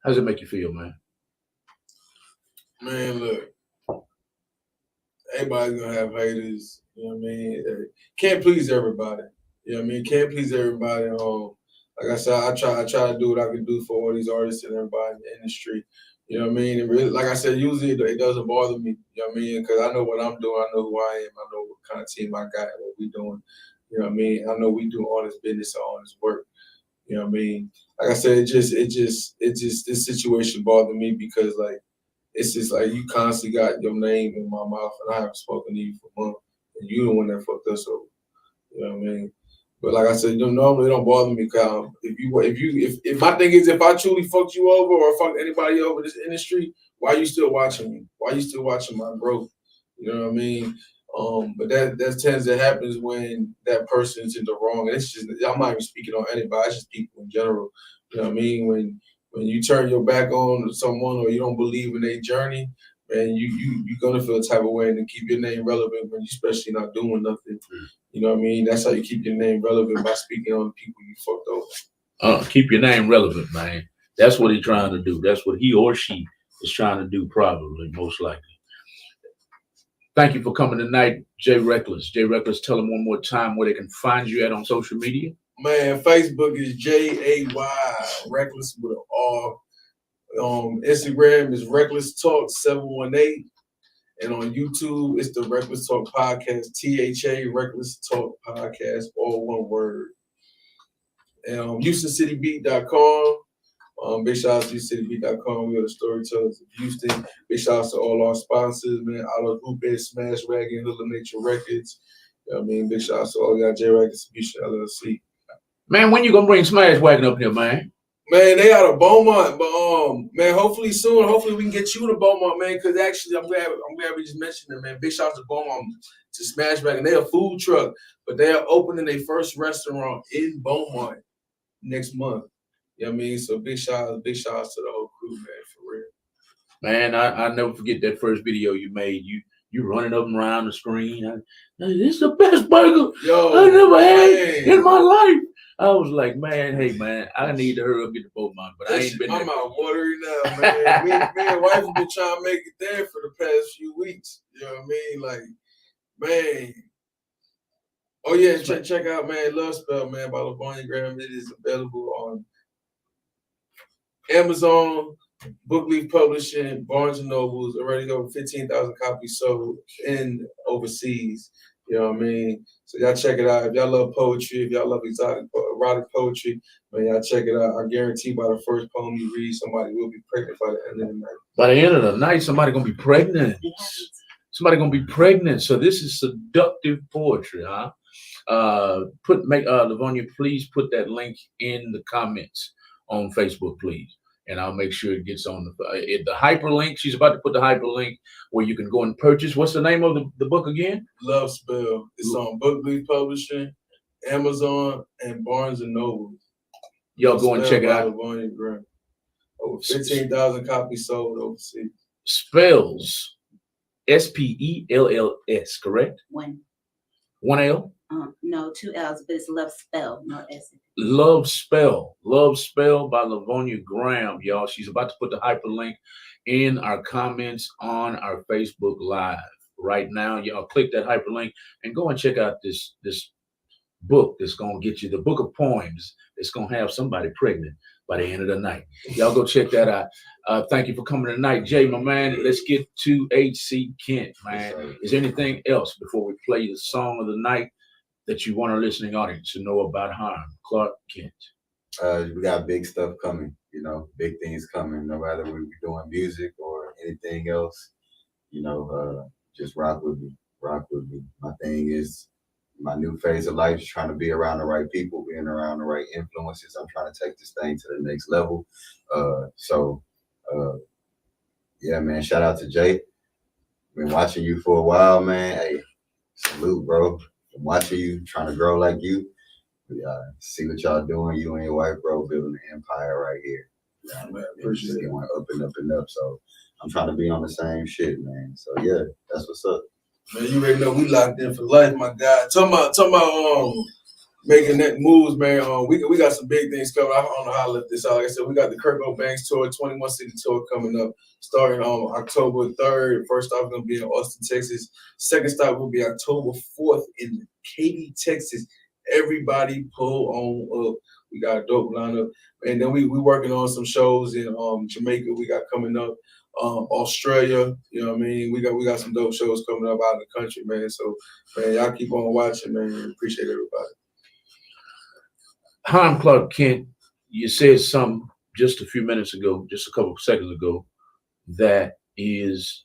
how does it make you feel, man? Man, look. Everybody's gonna have haters. You know what I mean? Can't please everybody. You know what I mean? Can't please everybody. Like I said, I try to do what I can do for all these artists and everybody in the industry. You know what I mean? And really, like I said, usually it doesn't bother me. You know what I mean? Because I know what I'm doing. I know who I am. I know what kind of team I got and what we doing. You know what I mean? I know we do honest business and honest work. You know what I mean? Like I said, it just this situation bothered me because like it's just like you constantly got your name in my mouth and I haven't spoken to you for months and you the one that fucked us over. You know what I mean? But like I said, normally it don't bother me. Cause if my thing is if I truly fucked you over or fucked anybody over in this industry, why are you still watching me? Why are you still watching my growth? You know what I mean? But that tends to happen when that person's in the wrong. And it's just I'm not even speaking on anybody. It's just people in general. You know what I mean? When you turn your back on someone or you don't believe in their journey, man, you're gonna feel a type of way and keep your name relevant when you especially not doing nothing. You know what I mean? That's how you keep your name relevant, by speaking on the people you fucked over. Keep your name relevant, man. That's what he's trying to do. That's what he or she is trying to do, probably, most likely. Thank you for coming tonight, Jay Reckless. Jay Reckless, tell them one more time where they can find you at on social media. Man, Facebook is JAY Reckless with an R. Instagram is Reckless Talk 718. And on YouTube, it's the Reckless Talk Podcast, THA Reckless Talk Podcast, all one word. And HoustonCityBeat.com. Big shout out to HoustonCityBeat.com. We are the storytellers of Houston. Big shout out to all our sponsors, man. Out of Hoop Bed, Smash Wagon, Hood of Nature Records. You know what I mean? Big shout out to all y'all J-Rag Distribution LLC. Man, when you gonna bring Smash Wagon up here, man? Man, they out of Beaumont, but man, hopefully soon. Hopefully we can get you to Beaumont, man. Because actually, I'm glad we just mentioned it, man. Big shout out to Beaumont to Smash Wagon. They're a food truck, but they are opening their first restaurant in Beaumont next month. You know what I mean? So big shout outs to the whole crew, man, for real. Man, I never forget that first video you made. You running up and around the screen. This is the best burger Yo, I never had man. in my life. I was like, man, hey man, I need to hurry up and get the boat mine, but I ain't been My there. mouth watery now, man. me and wife have been trying to make it there for the past few weeks. You know what I mean? Like, man. Oh yeah, check out, man, Love Spell, man, by LaVonia Graham. It is available on Amazon, Bookleaf Publishing, Barnes and Nobles. Already over 15,000 copies sold in overseas. You know what I mean? So y'all check it out. If y'all love poetry, if y'all love exotic erotic poetry, man, y'all check it out. I guarantee by the first poem you read, somebody will be pregnant by the end of the night. By the end of the night, somebody gonna be pregnant. Somebody gonna be pregnant. So this is seductive poetry, huh? LaVonia, please put that link in the comments on Facebook, please. And I'll make sure it gets on the hyperlink. She's about to put the hyperlink where you can go and purchase. What's the name of the book again? Love Spell. It's on Bookleaf Publishing, Amazon, and Barnes and Noble. Y'all go and check it out. LaVonia Graham. Over 15,000 copies sold overseas. Spells, Spells, correct? One L? No, 2 L's, but it's Love Spell, no S. Love Spell by LaVonia Graham, y'all. She's about to put the hyperlink in our comments on our Facebook Live right now. Y'all click that hyperlink and go and check out this book that's gonna get you the book of poems that's gonna have somebody pregnant by the end of the night. Y'all go check that out. Thank you for coming tonight, Jay, my man. Let's get to H.C. Kent, man. Is there anything else before we play the song of the night that you want our listening audience to know about Harm Clark Kent? We got big stuff coming, big things coming, no matter we be doing music or anything else, just rock with me. My thing is my new phase of life is trying to be around the right people, being around the right influences. I'm trying to take this thing to the next level. Yeah, man, shout out to Jay. Been watching you for a while, man. Hey, salute, bro. I'm watching you, trying to grow like you. See what y'all doing, you and your wife, bro, building an empire right here. It's just going up and up and up. So I'm trying to be on the same shit, man. So yeah, that's what's up. Man, you already know we locked in for life, my guy. Talking about making that moves, man. We got some big things coming. I don't know how to let this out. Like I said, we got the Kirk Banks tour, 21 City tour coming up, starting on October 3rd. First stop is gonna be in Austin, Texas. Second stop will be October 4th in Katy, Texas. Everybody pull on up. We got a dope lineup. And then we working on some shows in Jamaica we got coming up. Australia, you know what I mean? We got some dope shows coming up out of the country, man. So, man, y'all keep on watching, man. Appreciate everybody. Harm Clark Kent, you said something just a few minutes ago, just a couple of seconds ago, that is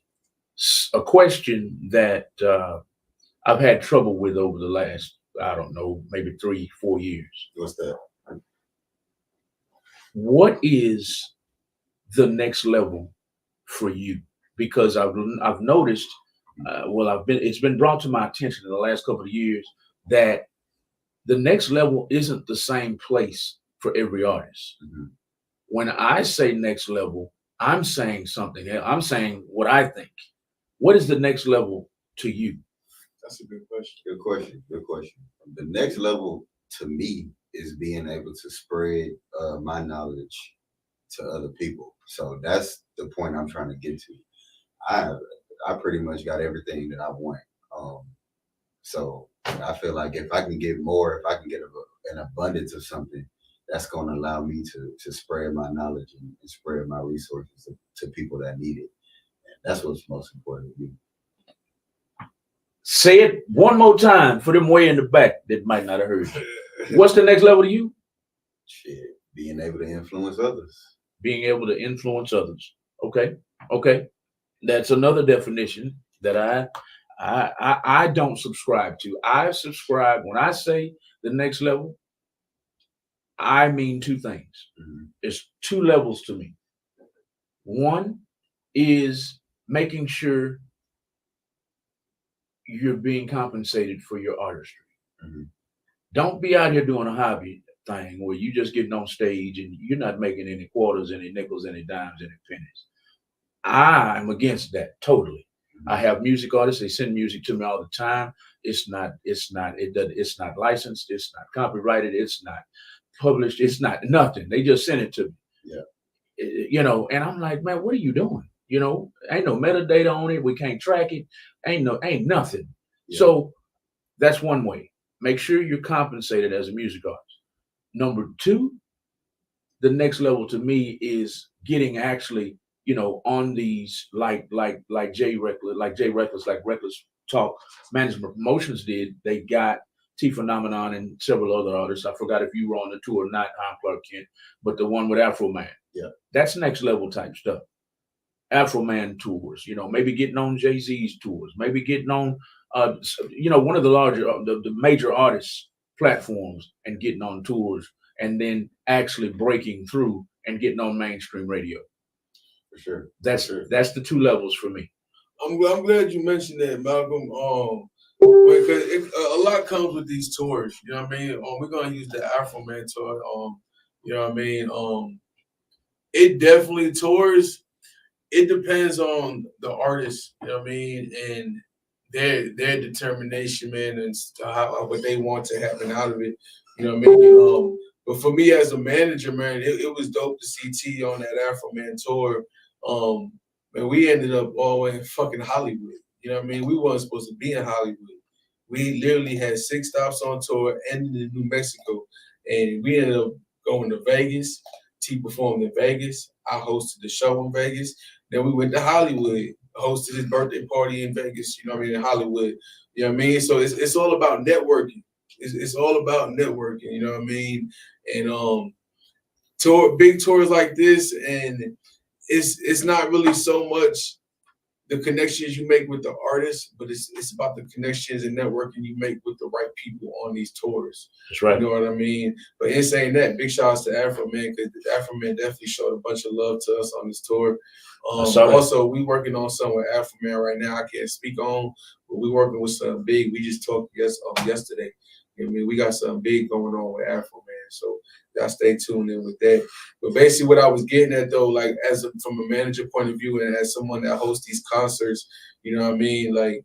a question that I've had trouble with over the last, I don't know, maybe 3-4 years. What's that? What is the next level for you? Because I've noticed, it's been brought to my attention in the last couple of years that the next level isn't the same place for every artist. Mm-hmm. When I say next level, I'm saying something else. I'm saying what I think. What is the next level to you? That's a good question. Good question. The next level to me is being able to spread my knowledge to other people. So that's the point I'm trying to get to. I pretty much got everything that I want. So I feel like if I can get more, if I can get an abundance of something, that's going to allow me to spread my knowledge and spread my resources to people that need it. And that's what's most important to me. Say it one more time for them way in the back that might not have heard you. What's the next level to you? Shit, being able to influence others. Being able to influence others. Okay. That's another definition that I don't subscribe to. I subscribe, when I say the next level, I mean two things. Mm-hmm. It's two levels to me. One is making sure you're being compensated for your artistry. Mm-hmm. Don't be out here doing a hobby thing where you just getting on stage and you're not making any quarters, any nickels, any dimes, any pennies. I'm against that totally. I have music artists. They send music to me all the time. It's not licensed. It's not copyrighted. It's not published. It's not nothing. They just send it to me. Yeah. And I'm like, man, what are you doing? Ain't no metadata on it. We can't track it. Ain't nothing. Yeah. So that's one way. Make sure you're compensated as a music artist. Number two, the next level to me is getting actually, on these like Jay Reckless, like Reckless Talk Management Promotions did. They got T Phenomenon and several other artists. I forgot if you were on the tour or not, Clark Kent, but the one with Afro Man. Yeah. That's next level type stuff. Afro Man tours, maybe getting on Jay-Z's tours, maybe getting on, one of the larger, the major artists platforms and getting on tours, and then actually breaking through and getting on mainstream radio. For sure. That's the two levels for me. I'm glad you mentioned that, Malcolm. Because a lot comes with these tours. You know what I mean? We're gonna use the Afro Man tour. You know what I mean? It definitely tours. It depends on the artist. You know what I mean? And their determination, man, and what they want to happen out of it. You know what I mean? But for me as a manager, man, it was dope to see T on that Afro Man tour. And we ended up all in fucking Hollywood. You know what I mean? We weren't supposed to be in Hollywood. We literally had 6 stops on tour, ended in New Mexico. And we ended up going to Vegas. T performed in Vegas. I hosted the show in Vegas. Then we went to Hollywood, hosted his birthday party in Vegas, you know what I mean, in Hollywood. You know what I mean? So it's all about networking. It's all about networking, you know what I mean? And big tours like this, and it's not really so much the connections you make with the artists, but it's about the connections and networking you make with the right people on these tours. That's right. You know what I mean? But in saying that, big shout outs to Afro Man, because Afro Man definitely showed a bunch of love to us on this tour. Also, we working on something with Afro Man right now. I can't speak on, but we working with something big. We just talked yesterday. I mean, we got something big going on with Afro Man, so y'all stay tuned in with that. But basically, what I was getting at though, like from a manager point of view, and as someone that hosts these concerts, you know what I mean, like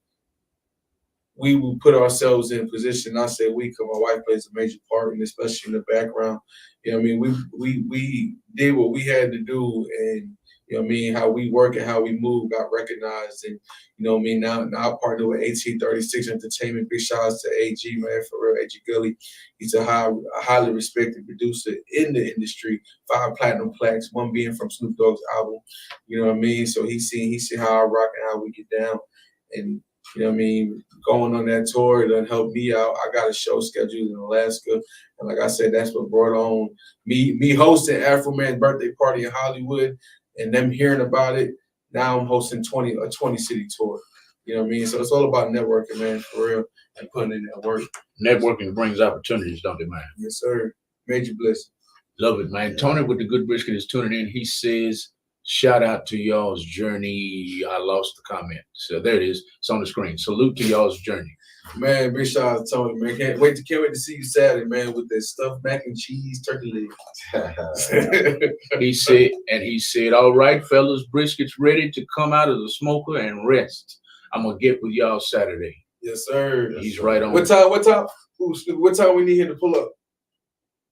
we will put ourselves in position. I say we, because my wife plays a major part, and especially in the background. You know what I mean? We did what we had to do, and you know what I mean, how we work and how we move got recognized. And you know what I mean, now I partner with 1836 Entertainment. Big shout outs to AG, man, for real, AG Gully. He's a highly respected producer in the industry, 5 platinum plaques, 1 being from Snoop Dogg's album. You know what I mean? So he seen how I rock and how we get down. And you know what I mean, going on that tour, it done helped me out. I got a show scheduled in Alaska. And like I said, that's what brought on me hosting Afro Man's birthday party in Hollywood and them hearing about it. Now I'm hosting a 20-city tour. You know what I mean? So it's all about networking, man, for real, and putting in that work. Networking brings opportunities, don't it, man? Yes, sir. Major blessing. Love it, man. Tony with the Good Brisket is tuning in. He says, shout out to y'all's journey. I lost the comment. So there it is. It's on the screen. Salute to y'all's journey. Man, big shout out to Tony, man. Can't wait to see you Saturday, man, with that stuffed mac and cheese turkey leg. He said, all right, fellas, brisket's ready to come out of the smoker and rest. I'm gonna get with y'all Saturday. Yes, sir. He's right on. What time we need him to pull up?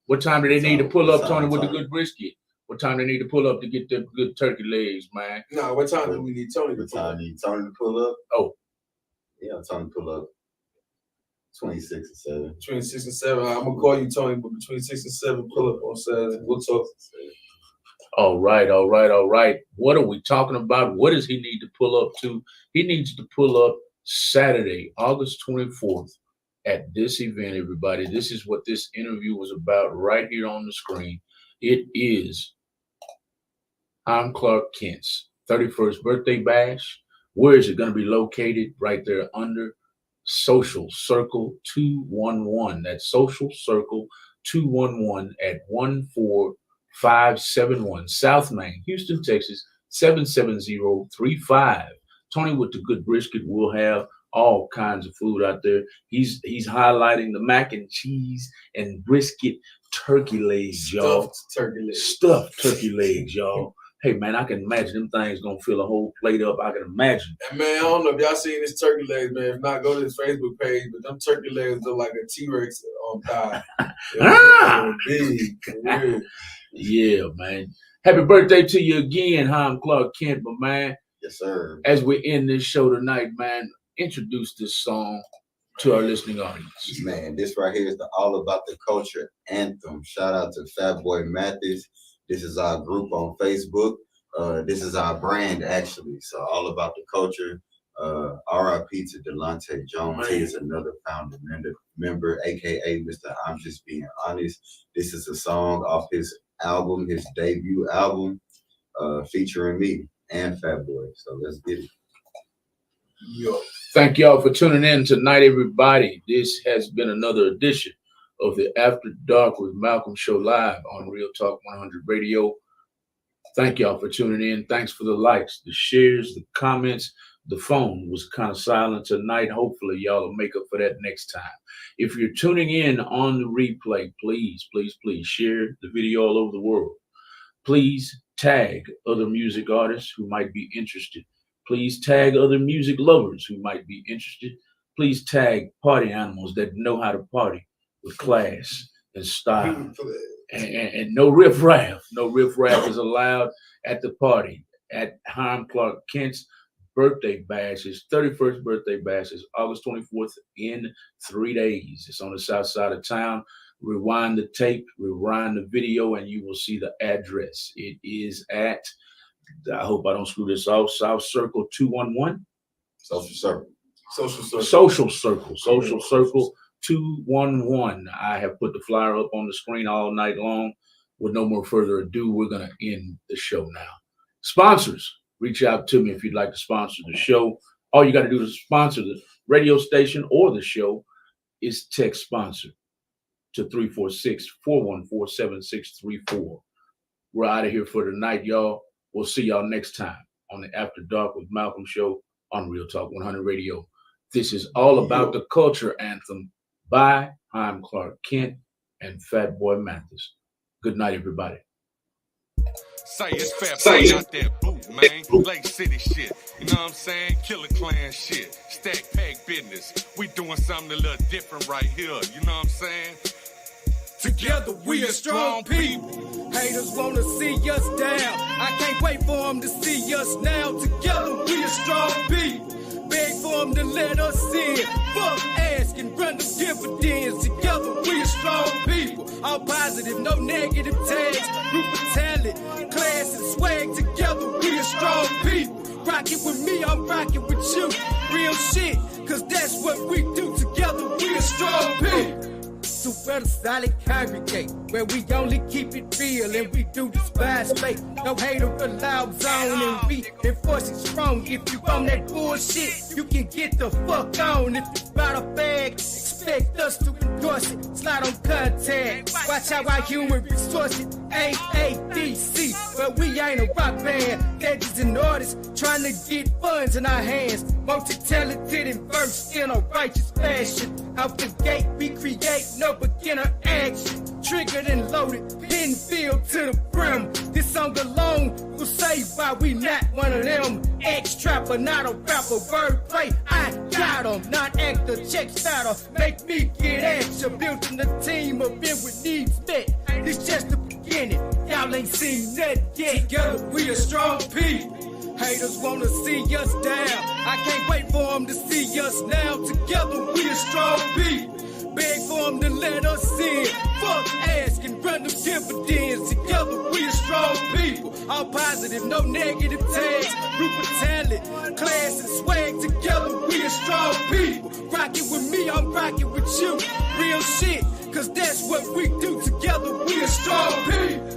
What time do they need to pull up, Tony, with the Good Brisket? What time they need to pull up to get the good turkey legs, man? Nah, what time do we need Tony to pull up? Need Tony to pull up? Oh. Yeah, Tony to pull up. 26 and 7. Between 6 and 7. I'm gonna call you, Tony, but between 6 and 7, pull up on Saturday. We'll talk. All right. What are we talking about? What does he need to pull up to? He needs to pull up Saturday, August 24th at this event, everybody. This is what this interview was about right here on the screen. It is I'm Clark Kent's 31st birthday bash. Where is it going to be located? Right there under Social Circle 211. That's Social Circle 211 at 14571 South Main, Houston, Texas, 77035. Tony with the Good Brisket will have all kinds of food out there. He's highlighting the mac and cheese and brisket turkey legs, y'all. Stuffed turkey legs. Stuffed turkey legs, y'all. Hey man, I can imagine them things gonna fill a whole plate up. I can imagine. And man, I don't know if y'all seen this turkey legs, man. If not, go to his Facebook page. But them turkey legs look like a T-Rex thigh. Big, for real. Yeah, man. Happy birthday to you again, Ham Clark Kent, my man. Yes, sir. As we end this show tonight, man, introduce this song to our listening audience. Man, this right here is the All About the Culture anthem. Shout out to Fatboy Mathis. This is our group on Facebook. This is our brand, actually. So All About the Culture. R.I.P. to Delonte Jones. He is another founder member, a.k.a. Mr. I'm Just Being Honest. This is a song off his album, his debut album, featuring me and Fatboy. So let's get it. Yo. Thank y'all for tuning in tonight, everybody. This has been another edition of the After Dark with Malcolm show live on Real Talk 100 Radio. Thank y'all for tuning in. Thanks for the likes, the shares, the comments. The phone was kind of silent tonight. Hopefully y'all will make up for that next time. If you're tuning in on the replay, please, please, please share the video all over the world. Please tag other music artists who might be interested. Please tag other music lovers who might be interested. Please tag party animals that know how to party with class and style. And no riffraff. No riffraff is allowed at the party. At Ham Clark Kent's birthday bash, his 31st birthday bash is August 24th in 3 days. It's on the south side of town. Rewind the tape, rewind the video, and you will see the address. It is at, I hope I don't screw this off, South Circle 211. Social Circle. Social Circle 211. I have put the flyer up on the screen all night long. With no more further ado, we're going to end the show now. Sponsors, reach out to me if you'd like to sponsor the show. All you got to do to sponsor the radio station or the show is text sponsor to 346-414-7634. We're out of here for tonight, y'all. We'll see y'all next time on the After Dark with Malcolm show on Real Talk 100 Radio. This is All About the Culture anthem by Ham Clark Kent and Fatboy Mathis. Good night, everybody. Say it's Fatboy out there, boot, man. Lake City shit. You know what I'm saying? Killer Clan shit. Stack pack business. We doing something a little different right here. You know what I'm saying? Together we are strong people. Haters wanna see us down. I can't wait for them to see us now. Together we are strong people. Beg for them to let us in. Fuck asking, run the dividends. Together we are strong people. All positive, no negative tags. Group of talent, class and swag. Together we are strong people. Rockin' with me, I'm rockin' with you. Real shit, cause that's what we do. Together we are strong people. So where the solid congregate, where we only keep it real and we do despise fake. No hater allowed zone and we enforce it strong. If you on that bullshit, you can get the fuck on. If you bout a bag, expect us to endorse it. Slide on contact, watch how our humor resource it. AADC, but we ain't a rock band. They're just an artist trying to get funds in our hands. Multi-talented and versed in a righteous fashion. Out the gate, we create no beginner action. Triggered and loaded, pin filled to the brim. This song alone will say why we not one of them. Ex-trapper, not a rapper, wordplay. I got 'em, not actor, check starter. Make me get at you, building a team of men with needs met. It's just the beginning, y'all ain't seen nothing yet. Together we are strong people. Haters wanna see us down. I can't wait for them to see us now. Together we are strong people. Beg for them to let us in. Fuck asking, run them dividends. Together we are strong people. All positive, no negative tags. Group of talent, class and swag. Together we are strong people. Rockin' with me, I'm rockin' with you. Real shit, cause that's what we do. Together we are strong people.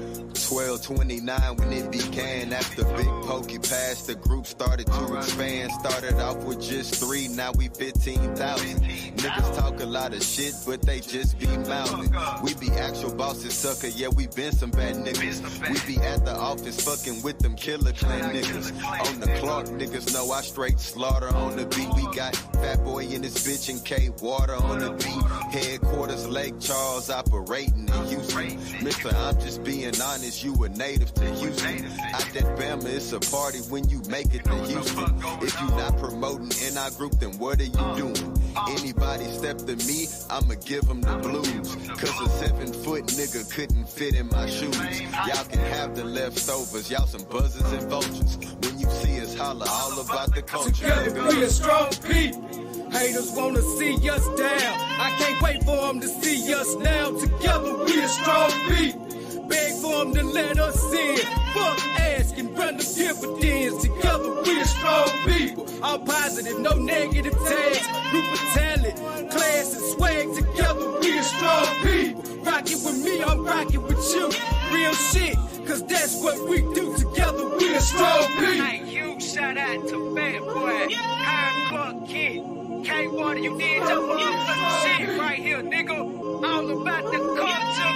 1229 when it began. After Big Pokey passed, the group started to expand. Started off with just 3, now we 15,000. Niggas talk a lot of shit, but they just be mouthing. We be actual bosses, sucker, yeah, we been some bad niggas. We be at the office fucking with them Killer Clan niggas. On the Clark, niggas know I straight slaughter on the beat. We got Fatboy in this bitch and K Water on the beat. Headquarters Lake Charles operating in Houston. Mr. I'm Just Being Honest, cause you a native to Houston. Out that Bama, it's a party when you make it to Houston. If you not promoting in our group, then what are you doing? Anybody step to me, I'ma give them the blues. Cause a 7-foot nigga couldn't fit in my shoes. Y'all can have the leftovers, y'all some buzzers and vultures. When you see us holler all about the culture. Together we a strong people. Haters wanna see us down. I can't wait for them to see us now. Together we a strong people. Beg for them to let us in. Fuck asking, run the dividends. Together we a strong people. All positive, no negative tags. Group of talent, class and swag. Together we a strong people. Rockin' with me, I'm rockin' with you. Real shit, cause that's what we do. Together we a strong people. Hey, huge shout out to Fat Boy, High Clark Kid, K-Water, you did your motherfucking shit right here, nigga. All about the culture,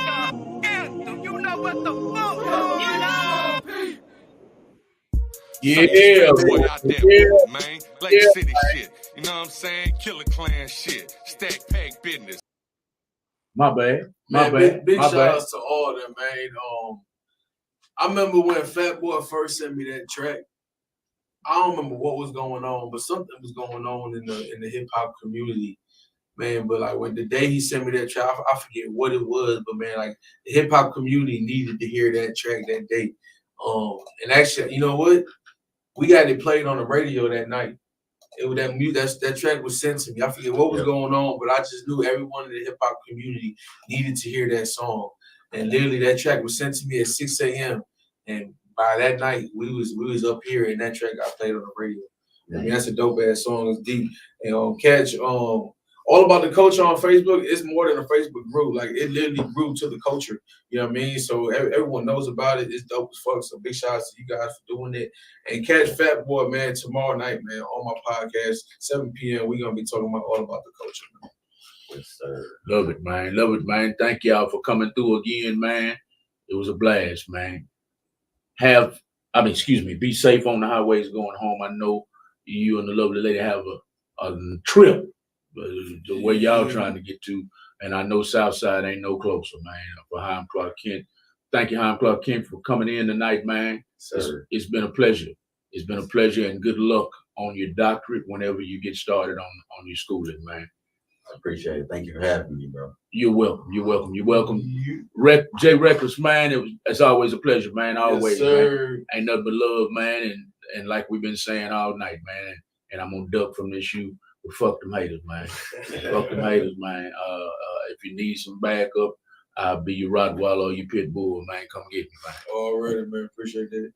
the anthem. You know what the fuck going on? Yeah, boy out there, yeah, man. Lake City shit. You know what I'm saying? Killer Clan shit. Stack pack business. my bad. Man, big My shout bad. outs to all them, man. I remember when Fat Boy first sent me that track. I don't remember what was going on, but something was going on in the hip hop community, man. But like when the day he sent me that track, I forget what it was, but man, like the hip hop community needed to hear that track that day. And actually, you know what? We got it played on the radio that night. It was that track was sent to me. I forget what was going on, but I just knew everyone in the hip hop community needed to hear that song. And literally that track was sent to me at 6 a.m. And by that night, we was up here, and that track got played on the radio. I mean, that's a dope ass song. It's deep. And catch all about the culture on Facebook. It's more than a Facebook group. Like it literally grew to the culture. You know what I mean? So everyone knows about it. It's dope as fuck. So big shout outs to you guys for doing it. And catch Fat Boy, man, tomorrow night, man, on my podcast, 7 p.m. We're gonna be talking about all about the culture, man. Yes, sir. Love it, man. Love it, man. Thank y'all for coming through again, man. It was a blast, man. Be safe on the highways going home. I know you and the lovely lady have a trip the way y'all trying to get to. And I know Southside ain't no closer, man. For Haim Clark Kent. Thank you, Haim Clark Kent, for coming in tonight, man. It's been a pleasure. It's been a pleasure, and good luck on your doctorate whenever you get started on your schooling, man. I appreciate it. Thank you for having me, bro. You're welcome. You're welcome. You're welcome. Jay Reckless, man. It's always a pleasure, man. Always, yes, sir. Man. Ain't nothing but love, man. And like we've been saying all night, man. And I'm gonna duck from this shoe. But fuck them haters, man. Fuck them haters, man. If you need some backup, I'll be your Rottweiler or your pit bull, man. Come get me, man. Already, man. Appreciate that.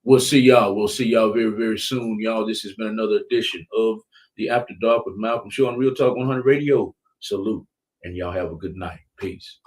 We'll see y'all. We'll see y'all very, very soon, y'all. This has been another edition of the After Dark with Malcolm Show on Real Talk 100 Radio. Salute, and y'all have a good night. Peace.